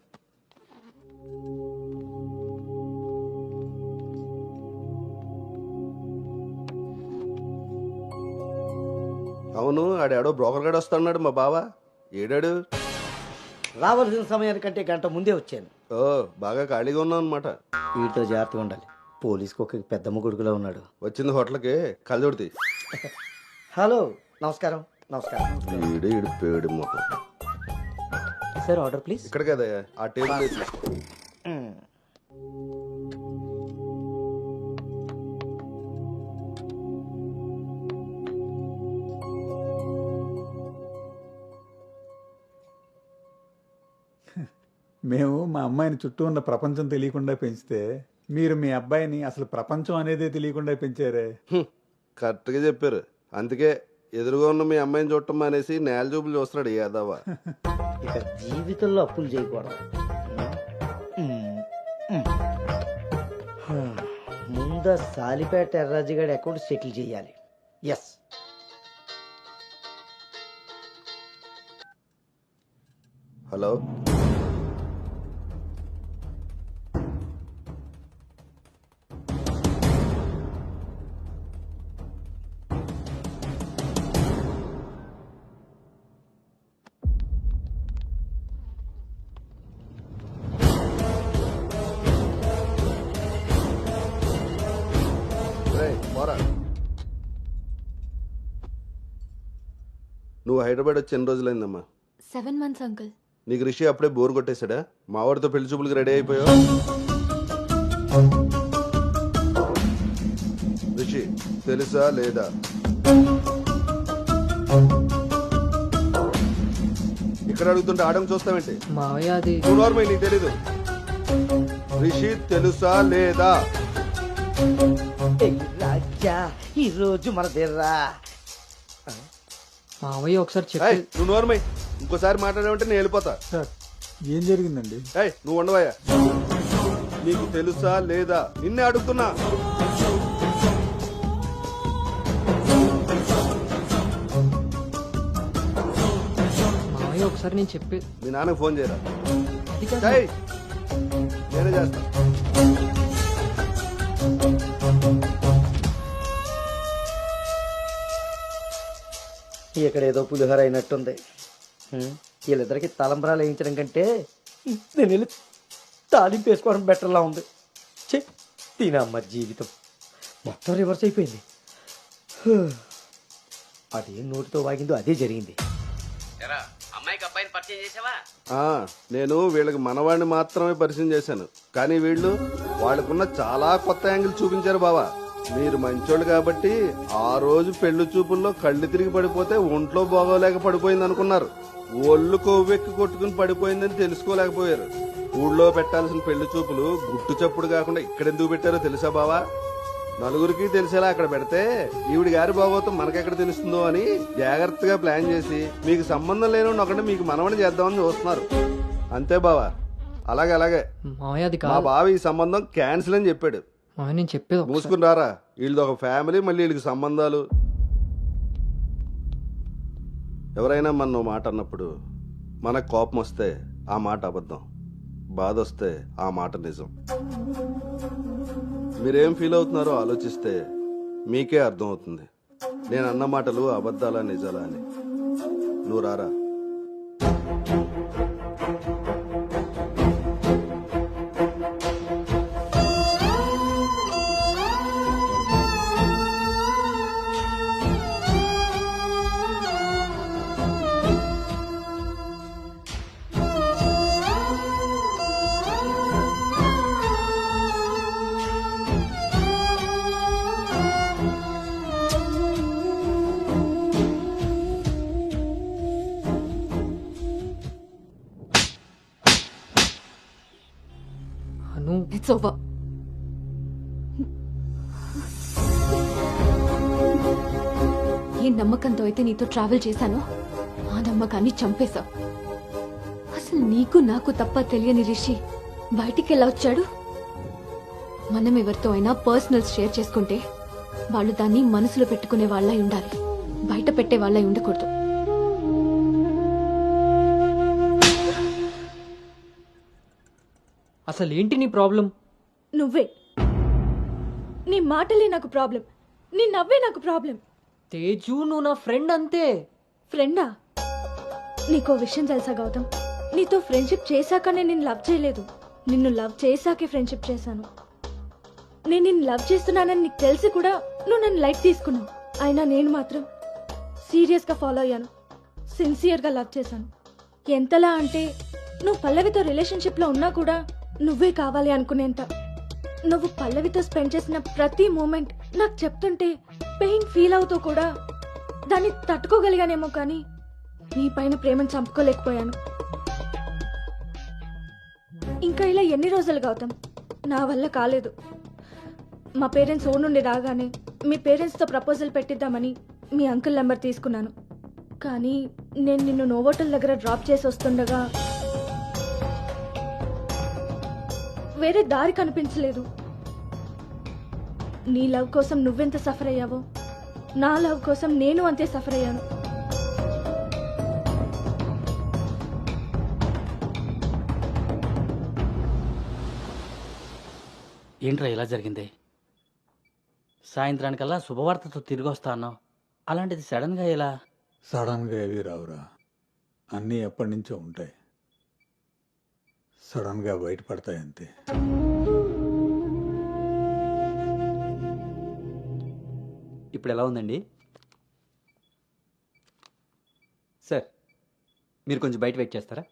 అవును, ఆడాడో బ్రోకర్ గాడు వస్తున్నాడు మా బావ. ఏడాడు? రావాల్సిన సమయానికంటే గంట ముందే వచ్చాను. ఓ, బాగా ఖాళీగా ఉన్నావు అనమాట. వీటితో జాగ్రత్తగా ఉండాలి. పోలీస్కి ఒక పెద్ద ముగుడుకులో ఉన్నాడు. వచ్చింది హోటల్కి కళ్ళజోడితే. హలో, నమస్కారం. నమస్కారం. ఈడు పేడు మొహం. Sir order please. ఇక్కడ కదా ఆ టేబుల్ వేసి. మేము మా అమ్మాయిని చుట్టూ ఉన్న ప్రపంచం తెలియకుండా పెంచితే మీరు మీ అబ్బాయిని అసలు ప్రపంచం అనేదే తెలియకుండా పెంచారే. కరెక్ట్గా చెప్పారు. అందుకే ఎదురుగా ఉన్న మీ అమ్మాయిని చూడటం మానేసి నేల చూపులు చూస్తున్నాడు యాదవ. ఇక జీవితంలో అప్పులు చేయకూడదు. ముందు సాలిపేట ఎర్రాజుగాడి అకౌంట్ సెటిల్ చేయాలి. ఎస్. హలో, పోరా. నువ్వు హైదరాబాద్ వచ్చి ఎన్ని రోజులైందమ్మా? 7 months, uncle. నీకు రిషి అప్పుడే బోర్ కొట్టేశాడా? మా వాడితో పెళ్లి చూపులకి రెడీ అయిపోయావు. రిషి తెలుసా లేదా? ఇక్కడ అడుగుతుంటే ఆడం చూస్తావేంటి? మావయ్య అది నార్మల్, నీకు తెలీదు. రిషి తెలుసా లేదా? రాజా, ఈ రోజు మన దగ్గర మావయ్య ఒకసారి చెప్పి. నువ్వు నోర్మై, ఇంకోసారి మాట్లాడామంటే నేను వెళ్ళిపోతా. సార్ ఏం జరిగిందండి? నువ్వు ఉండవయ్యా. నీకు తెలుసా లేదా? నిన్నే అడుగుతున్నా. మావయ్య ఒకసారి నేను చెప్పి. మీ నాన్నకు ఫోన్ చేయరా? అది కాదు. ఏయ్, నేనే చేస్తా. ఇక్కడ ఏదో పులిహోర అయినట్టుంది. వీళ్ళిద్దరికి తలంబరాలు వేయించడం కంటే నేను వెళ్ళి తాలింపు వేసుకోవడం బెటర్లా ఉంది. తినమ్మ జీవితం మొత్తం రివర్స్ అయిపోయింది. అదే నోటితో వాగిందో అదే జరిగింది. అమ్మాయికి అబ్బాయిని పరిచయం చేసావా? నేను వీళ్ళకి మనవాడిని మాత్రమే పరిచయం చేశాను, కానీ వీళ్ళు వాళ్ళకున్న చాలా కొత్త యాంగిల్ చూపించారు బావా. మీరు మంచోళ్ళు కాబట్టి ఆ రోజు పెళ్లి చూపుల్లో కళ్ళు తిరిగి పడిపోతే ఒంట్లో బాగోలేక పడిపోయింది అనుకున్నారు. ఒళ్ళు కొవ్వెక్కి కొట్టుకుని పడిపోయిందని తెలుసుకోలేకపోయారు. ఊళ్ళో పెట్టాల్సిన పెళ్లి చూపులు గుట్టు చప్పుడు కాకుండా ఇక్కడెందుకు పెట్టారో తెలుసా బావా? నలుగురికి తెలిసేలా అక్కడ పెడితే ఈవిడి గారి బాగోతం మనకెక్కడ తెలుస్తుందో అని జాగ్రత్తగా ప్లాన్ చేసి మీకు సంబంధం లేని ఒకటి మీకు మనవని చేద్దామని చూస్తున్నారు. అంతే బావా. అలాగే అలాగే మావయ్య అది మా బావ ఈ సంబంధం క్యాన్సిల్ అని చెప్పాడు. నేను చెప్పేది మూసుకుని రారా. వీళ్ళది ఒక ఫ్యామిలీ, మళ్ళీ వీళ్ళకి సంబంధాలు. ఎవరైనా మన మాట అన్నప్పుడు మనకు కోపం వస్తే ఆ మాట అబద్ధం, బాధ వస్తే ఆ మాట నిజం. మీరేం ఫీల్ అవుతున్నారో ఆలోచిస్తే మీకే అర్థం అవుతుంది నేను అన్న మాటలు అబద్ధాలా నిజాలా అని. నువ్వు రారా. అను ఇట్స్ ఓవర్. ఏ నమ్మకంతో అయితే నీతో ట్రావెల్ చేశానో ఆ నమ్మకాన్ని చంపేశావు. అసలు నీకు నాకు తప్ప తెలియని రిషి బయటికి ఎలా వచ్చాడు? మనం ఎవరితో అయినా పర్సనల్స్ షేర్ చేసుకుంటే వాళ్ళు దాన్ని మనసులో పెట్టుకునే వాళ్ళై ఉండాలి, బయట పెట్టే వాళ్ళై ఉండకూడదు. అసలు ఏంటి నీ ప్రాబ్లం? నువ్వే. నీ మాటలే నాకు ప్రాబ్లం, నీ నవ్వే నాకు ప్రాబ్లం. తేజు, నువ్వు నా ఫ్రెండ్ అంతే. ఫ్రెండా? నీకో విషయం తెలుసా గౌతమ్, నీతో ఫ్రెండ్షిప్ చేశాక నేను నిన్ను లవ్ చేయలేదు, నిన్ను లవ్ చేశాకే ఫ్రెండ్షిప్ చేశాను. నేను నిన్ను లవ్ చేస్తున్నానని నీకు తెలిసి కూడా నువ్వు నన్ను లైట్ తీసుకున్నావు. అయినా నేను మాత్రం సీరియస్గా ఫాలో అయ్యాను, సిన్సియర్గా లవ్ చేశాను. ఎంతలా అంటే నువ్వు పల్లవితో రిలేషన్షిప్లో ఉన్నా కూడా నువ్వే కావాలి అనుకునేంత. నువ్వు పల్లవితో స్పెండ్ చేసిన ప్రతి మూమెంట్ నాకు చెప్తుంటే పెయిన్ ఫీల్ అవుతూ కూడా దాన్ని తట్టుకోగలిగానేమో, కానీ నీ పైన ప్రేమను చంపుకోలేకపోయాను. ఇంకా ఇలా ఎన్ని రోజులు గౌతమ్? నా వల్ల కాలేదు. మా పేరెంట్స్ ఊరు నుండి రాగానే మీ పేరెంట్స్తో ప్రపోజల్ పెట్టిద్దామని మీ అంకుల్ నెంబర్ తీసుకున్నాను. కానీ నేను నిన్ను నోవోటల్ దగ్గర డ్రాప్ చేసి వస్తుండగా వేరే దారి కనిపించలేదు. నీ లవ్ కోసం నువ్వెంత సఫర్ అయ్యావో నా లవ్ కోసం నేను అంతే సఫర్ అయ్యాను. ఏంట్రా ఇలా జరిగింది? సాయంత్రానికల్లా శుభవార్తతో తిరిగి వస్తా అన్నావు, అలాంటిది సడన్గా ఇలా? సడన్గా ఏవి రావురా, అన్నీ ఎప్పటి నుంచో ఉంటాయి, సడన్గా బయటపడతాయి అంతే. ఇప్పుడు ఎలా ఉందండి సార్? మీరు కొంచెం బయట వెయిట్ చేస్తారా?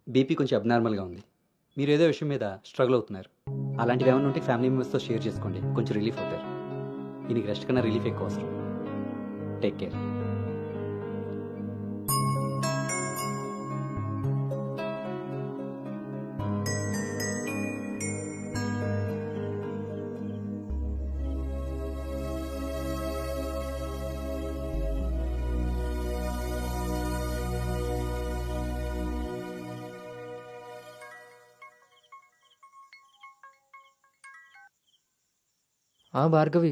బీపీ కొంచెం అబ్నార్మల్గా ఉంది. మీరు ఏదో విషయం మీద స్ట్రగుల్ అవుతున్నారు. అలాంటివి ఏమైనా ఉంటే ఫ్యామిలీ మెంబర్స్తో షేర్ చేసుకోండి, కొంచెం రిలీఫ్ అవుతారు. ఈయనకి రెస్ట్ కన్నా రిలీఫ్ ఎక్కువ అవసరం. Take care. భార్గవి,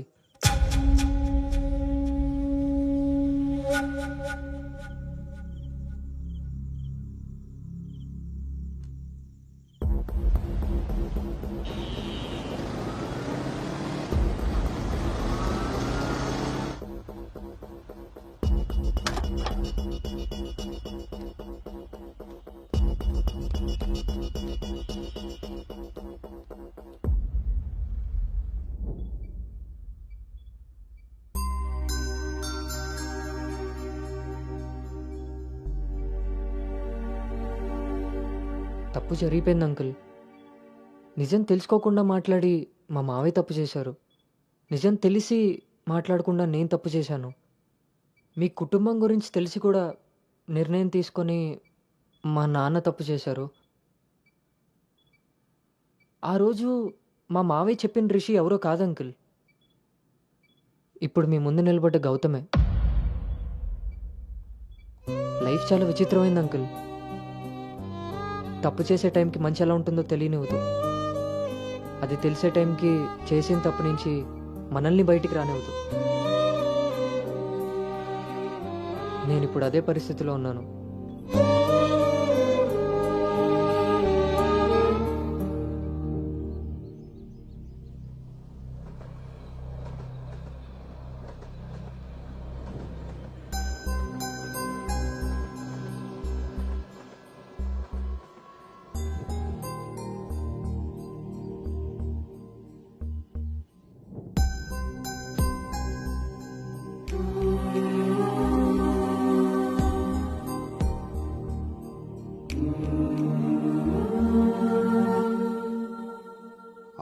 తప్పు జరిగిపోయింది అంకుల్. నిజం తెలుసుకోకుండా మాట్లాడి మా మావయ్య తప్పు చేశారు. నిజం తెలిసి మాట్లాడకుండా నేను తప్పు చేశాను. మీ కుటుంబం గురించి తెలిసి కూడా నిర్ణయం తీసుకొని మా నాన్న తప్పు చేశారు. ఆ రోజు మా మావయ్య చెప్పిన రిషి ఎవరో కాదు అంకుల్, ఇప్పుడు మీ ముందు నిలబడ్డ గౌతమే. లైఫ్ చాలా విచిత్రమైంది అంకుల్. తప్పు చేసే టైంకి మంచి ఎలా ఉంటుందో తెలియనివ్వదు, అది తెలిసే టైంకి చేసిన తప్పు నుంచి మనల్ని బయటికి రానివ్వదు. నేను ఇప్పుడు అదే పరిస్థితిలో ఉన్నాను.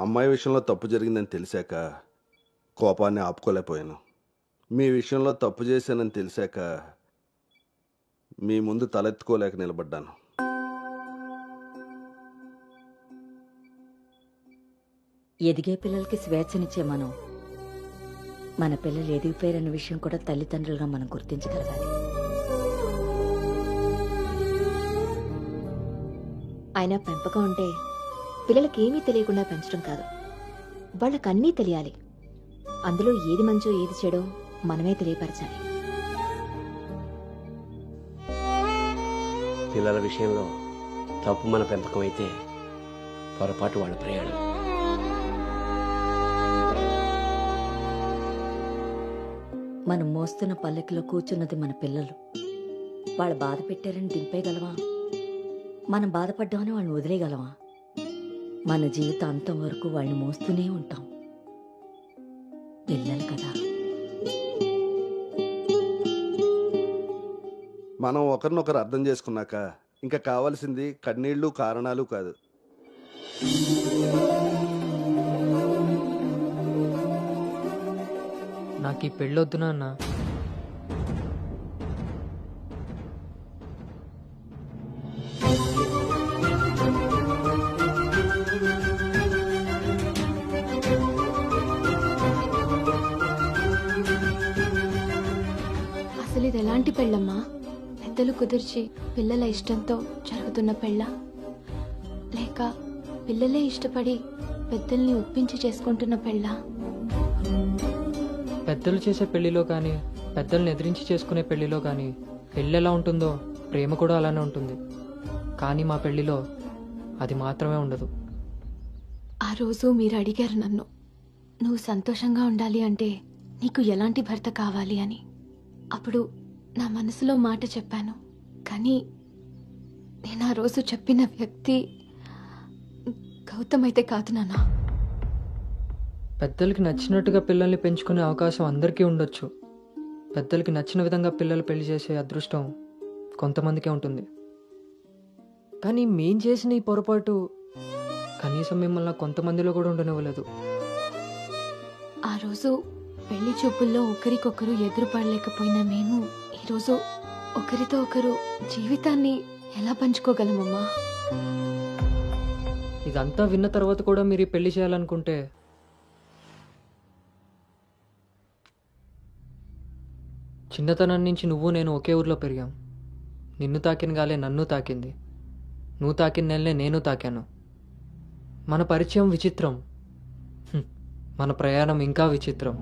అమ్మాయి విషయంలో తప్పు జరిగిందని తెలిసాక కోపాన్ని ఆపుకోలేకపోయాను. మీ విషయంలో తప్పు చేశానని తెలిసాక మీ ముందు తలెత్తుకోలేక నిలబడ్డాను. ఎదిగే పిల్లలకి స్వేచ్ఛనిచ్చే మనం మన పిల్లలు ఎదిగిపోయారన్న విషయం కూడా తల్లిదండ్రులుగా మనం గుర్తించగలగాలి. అయినా పెంపకం అంటే పిల్లలకి ఏమీ తెలియకుండా పెంచడం కాదు, వాళ్ళకన్నీ తెలియాలి. అందులో ఏది మంచో ఏది చెడో మనమే తెలియపరచాలి. పిల్లల విషయంలో తప్పు మన పెంపకం అయితే పొరపాటు వాళ్ళ ప్రయాణం. మనం మోస్తున్న పల్లెకిలో కూర్చున్నది మన పిల్లలు. వాళ్ళు బాధ పెట్టారని దింపేయగలవా? మనం బాధపడ్డామని వాళ్ళని వదిలేయగలవా? మన జీవితం అంతం వరకు వాళ్ళని మోస్తూనే ఉంటాం. పిల్లలు కదా. మనం ఒకరినొకరు అర్థం చేసుకున్నాక ఇంకా కావాల్సింది కన్నీళ్లు కారణాలు కాదు. నాకు ఈ పెళ్ళొద్దు నాన్న. అసలు ఇది ఎలాంటి పెళ్ళమ్మా? పెద్దలు కుదిర్చి పిల్లల ఇష్టంతో జరుగుతున్న పెళ్ళ, లేక పిల్లలే ఇష్టపడి పెద్దల్ని ఒప్పించి చేసుకుంటున్న పెళ్ళ? పెద్దలు చేసే పెళ్లిలో కానీ పెద్దల్ని ఎదిరించి చేసుకునే పెళ్లిలో కానీ పెళ్ళి ఎలా ఉంటుందో ప్రేమ కూడా అలానే ఉంటుంది. కానీ మా పెళ్లిలో అది మాత్రమే ఉండదు. ఆ రోజు మీరు అడిగారు నన్ను, నువ్వు సంతోషంగా ఉండాలి అంటే నీకు ఎలాంటి భర్త కావాలి అని. అప్పుడు నా మనసులో మాట చెప్పాను. కానీ నేను ఆ రోజు చెప్పిన వ్యక్తి గౌతమ్ అయితే కాదు నాన్న. పెద్దలకి నచ్చినట్టుగా పిల్లల్ని పెంచుకునే అవకాశం అందరికీ ఉండొచ్చు. పెద్దలకి నచ్చిన విధంగా పిల్లలు పెళ్లి చేసే అదృష్టం కొంతమందికే ఉంటుంది. కానీ మేం చేసిన ఈ పొరపాటు కనీసం మిమ్మల్ని కొంతమందిలో కూడా ఉండనివ్వలేదు. ఆ రోజు పెళ్లి చూపుల్లో ఒకరికొకరు ఎదురుపడలేకపోయినా మేము ఈరోజు ఒకరితో ఒకరు జీవితాన్ని ఎలా పంచుకోగలమమ్మా? ఇదంతా విన్న తర్వాత కూడా మీరు ఈ పెళ్లి చేయాలనుకుంటే చిన్నతనం నుంచి నువ్వు నేను ఒకే ఊర్లో పెరిగాం. నిన్ను తాకిన గాలే నన్ను తాకింది, నువ్వు తాకిన నెలనే నేను తాకాను. మన పరిచయం విచిత్రం, మన ప్రయాణం ఇంకా విచిత్రం.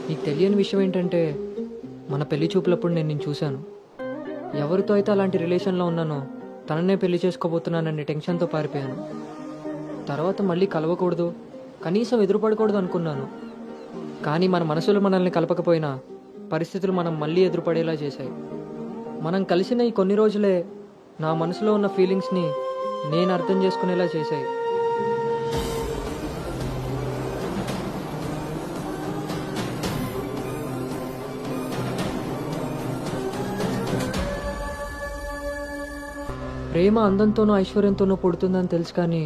నీకు తెలియని విషయం ఏంటంటే మన పెళ్లి చూపులప్పుడు నేను నిన్ను చూశాను. ఎవరితో అయితే అలాంటి రిలేషన్లో ఉన్నానో తననే పెళ్లి చేసుకోబోతున్నానని టెన్షన్తో పారిపోయాను. తర్వాత మళ్ళీ కలవకూడదు, కనీసం ఎదురుపడకూడదు అనుకున్నాను. కానీ మన మనసులు మనల్ని కలపకపోయినా పరిస్థితులు మనం మళ్ళీ ఎదురుపడేలా చేశాయి. మనం కలిసిన ఈ కొన్ని రోజులే నా మనసులో ఉన్న ఫీలింగ్స్ని నేను అర్థం చేసుకునేలా చేశాయి. ప్రేమ అందంతోనూ ఐశ్వర్యంతోనూ పుడుతుందని తెలుసు, కానీ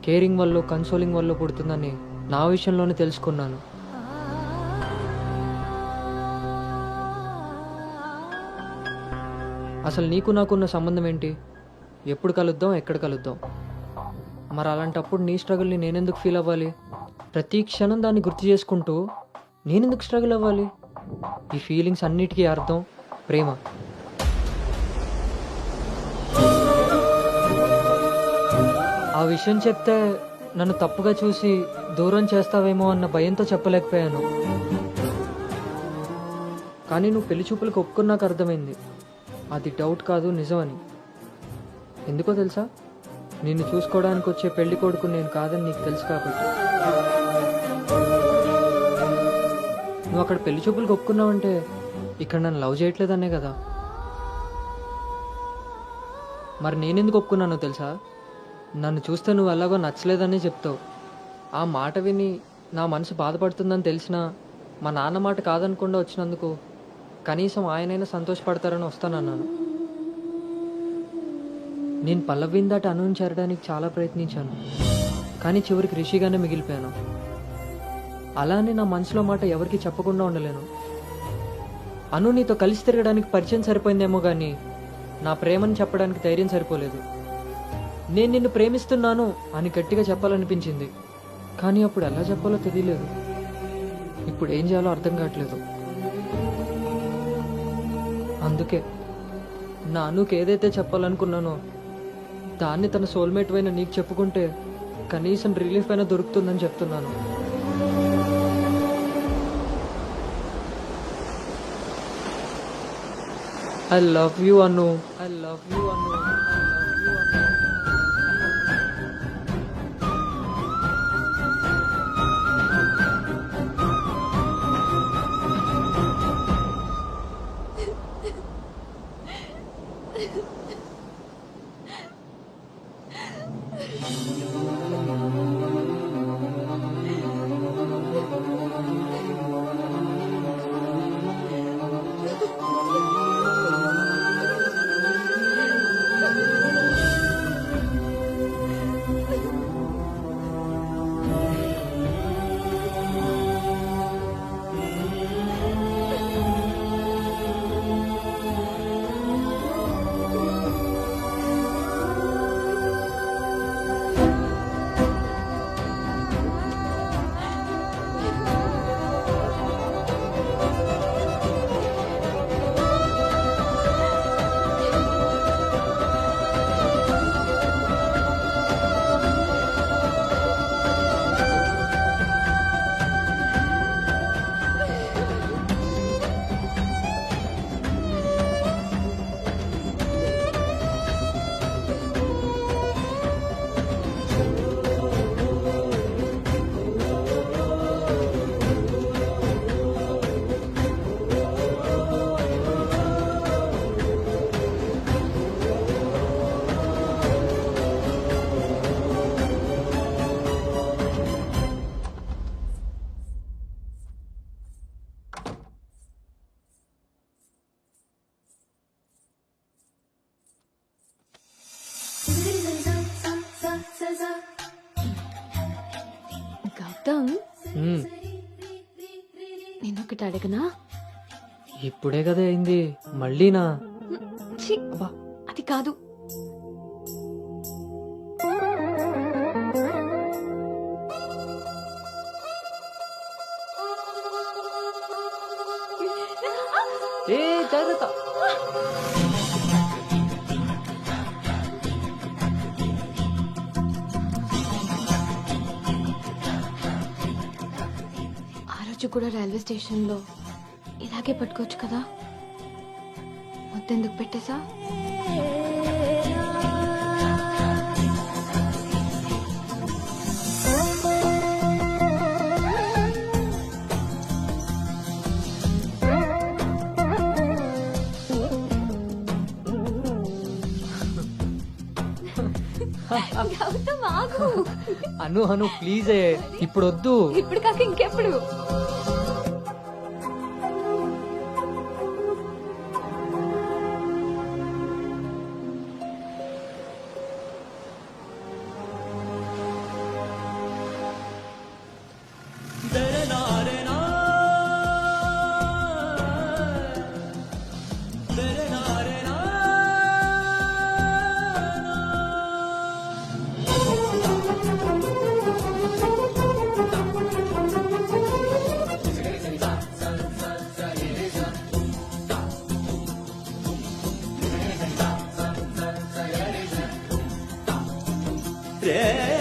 కేరింగ్ వల్ల కన్సోలింగ్ వల్ల పుడుతుందని నా విషయంలోనే తెలుసుకున్నాను. అసలు నీకు నాకున్న సంబంధం ఏంటి? ఎప్పుడు కలుద్దాం, ఎక్కడ కలుద్దాం? మరి అలాంటప్పుడు నీ స్ట్రగుల్ని నేనెందుకు ఫీల్ అవ్వాలి? ప్రతి క్షణం దాన్ని గుర్తు చేసుకుంటూ నేనెందుకు స్ట్రగుల్ అవ్వాలి? ఈ ఫీలింగ్స్ అన్నిటికీ అర్థం ప్రేమ. ఆ విషయం చెప్తే నన్ను తప్పుగా చూసి దూరం చేస్తావేమో అన్న భయంతో చెప్పలేకపోయాను. కానీ నువ్వు పెళ్లి చూపులకు ఒప్పుకున్నాక అర్థమైంది అది డౌట్ కాదు, నిజమని. ఎందుకో తెలుసా? నిన్ను చూసుకోవడానికి వచ్చే పెళ్లి కొడుకు నేను కాదని నీకు తెలుసు కాబట్టి. నువ్వు అక్కడ పెళ్లి చూపులకు ఒప్పుకున్నావంటే ఇక్కడ నన్ను లవ్ చేయట్లేదనే కదా. మరి నేనెందుకు ఒప్పుకున్నానో తెలుసా? నన్ను చూస్తే నువ్వు ఎలాగో నచ్చలేదని చెప్తావు. ఆ మాట విని నా మనసు బాధపడుతుందని తెలిసినా మా నాన్న మాట కాదనకుండా వచ్చినందుకు కనీసం ఆయనైనా సంతోషపడతారని వస్తానన్నాను. నేను పల్లవిని దాటి అనుని చేరడానికి చాలా ప్రయత్నించాను, కానీ చివరికి రిషిగానే మిగిలిపోయాను. అలానే నా మనసులో మాట ఎవరికి చెప్పకుండా ఉండలేను. అను నీతో కలిసి తిరగడానికి పరిచయం సరిపోయిందేమో కానీ నా ప్రేమని చెప్పడానికి ధైర్యం సరిపోలేదు. నేను నిన్ను ప్రేమిస్తున్నాను అని గట్టిగా చెప్పాలనిపించింది, కానీ అప్పుడు ఎలా చెప్పాలో తెలియలేదు. ఇప్పుడు ఏం చేయాలో అర్థం కావట్లేదు. అందుకే నా అనుకు ఏదైతే చెప్పాలనుకున్నానో దాన్ని తన సోల్మేట్ అయిన నీకు చెప్పుకుంటే కనీసం రిలీఫ్ అయినా దొరుకుతుందని చెప్తున్నాను. I love you, Anu. I love you, Anu. I love you, Anu. Gautam, నేనొకటి అడగనా? ఇప్పుడే కదా అయింది, మళ్ళీనా? ఛీ, అది కాదు. ఏ జాగ్రత్త. ఆ రోజు కూడా రైల్వే స్టేషన్లో ఇలాగే పట్టుకోవచ్చు కదా, మొత్తెందుకు పెట్టేశా? గౌతమ్ ఆగు. అను అను ప్లీజే, ఇప్పుడు వద్దు. ఇప్పుడు కాక ఇంకెప్పుడు? రే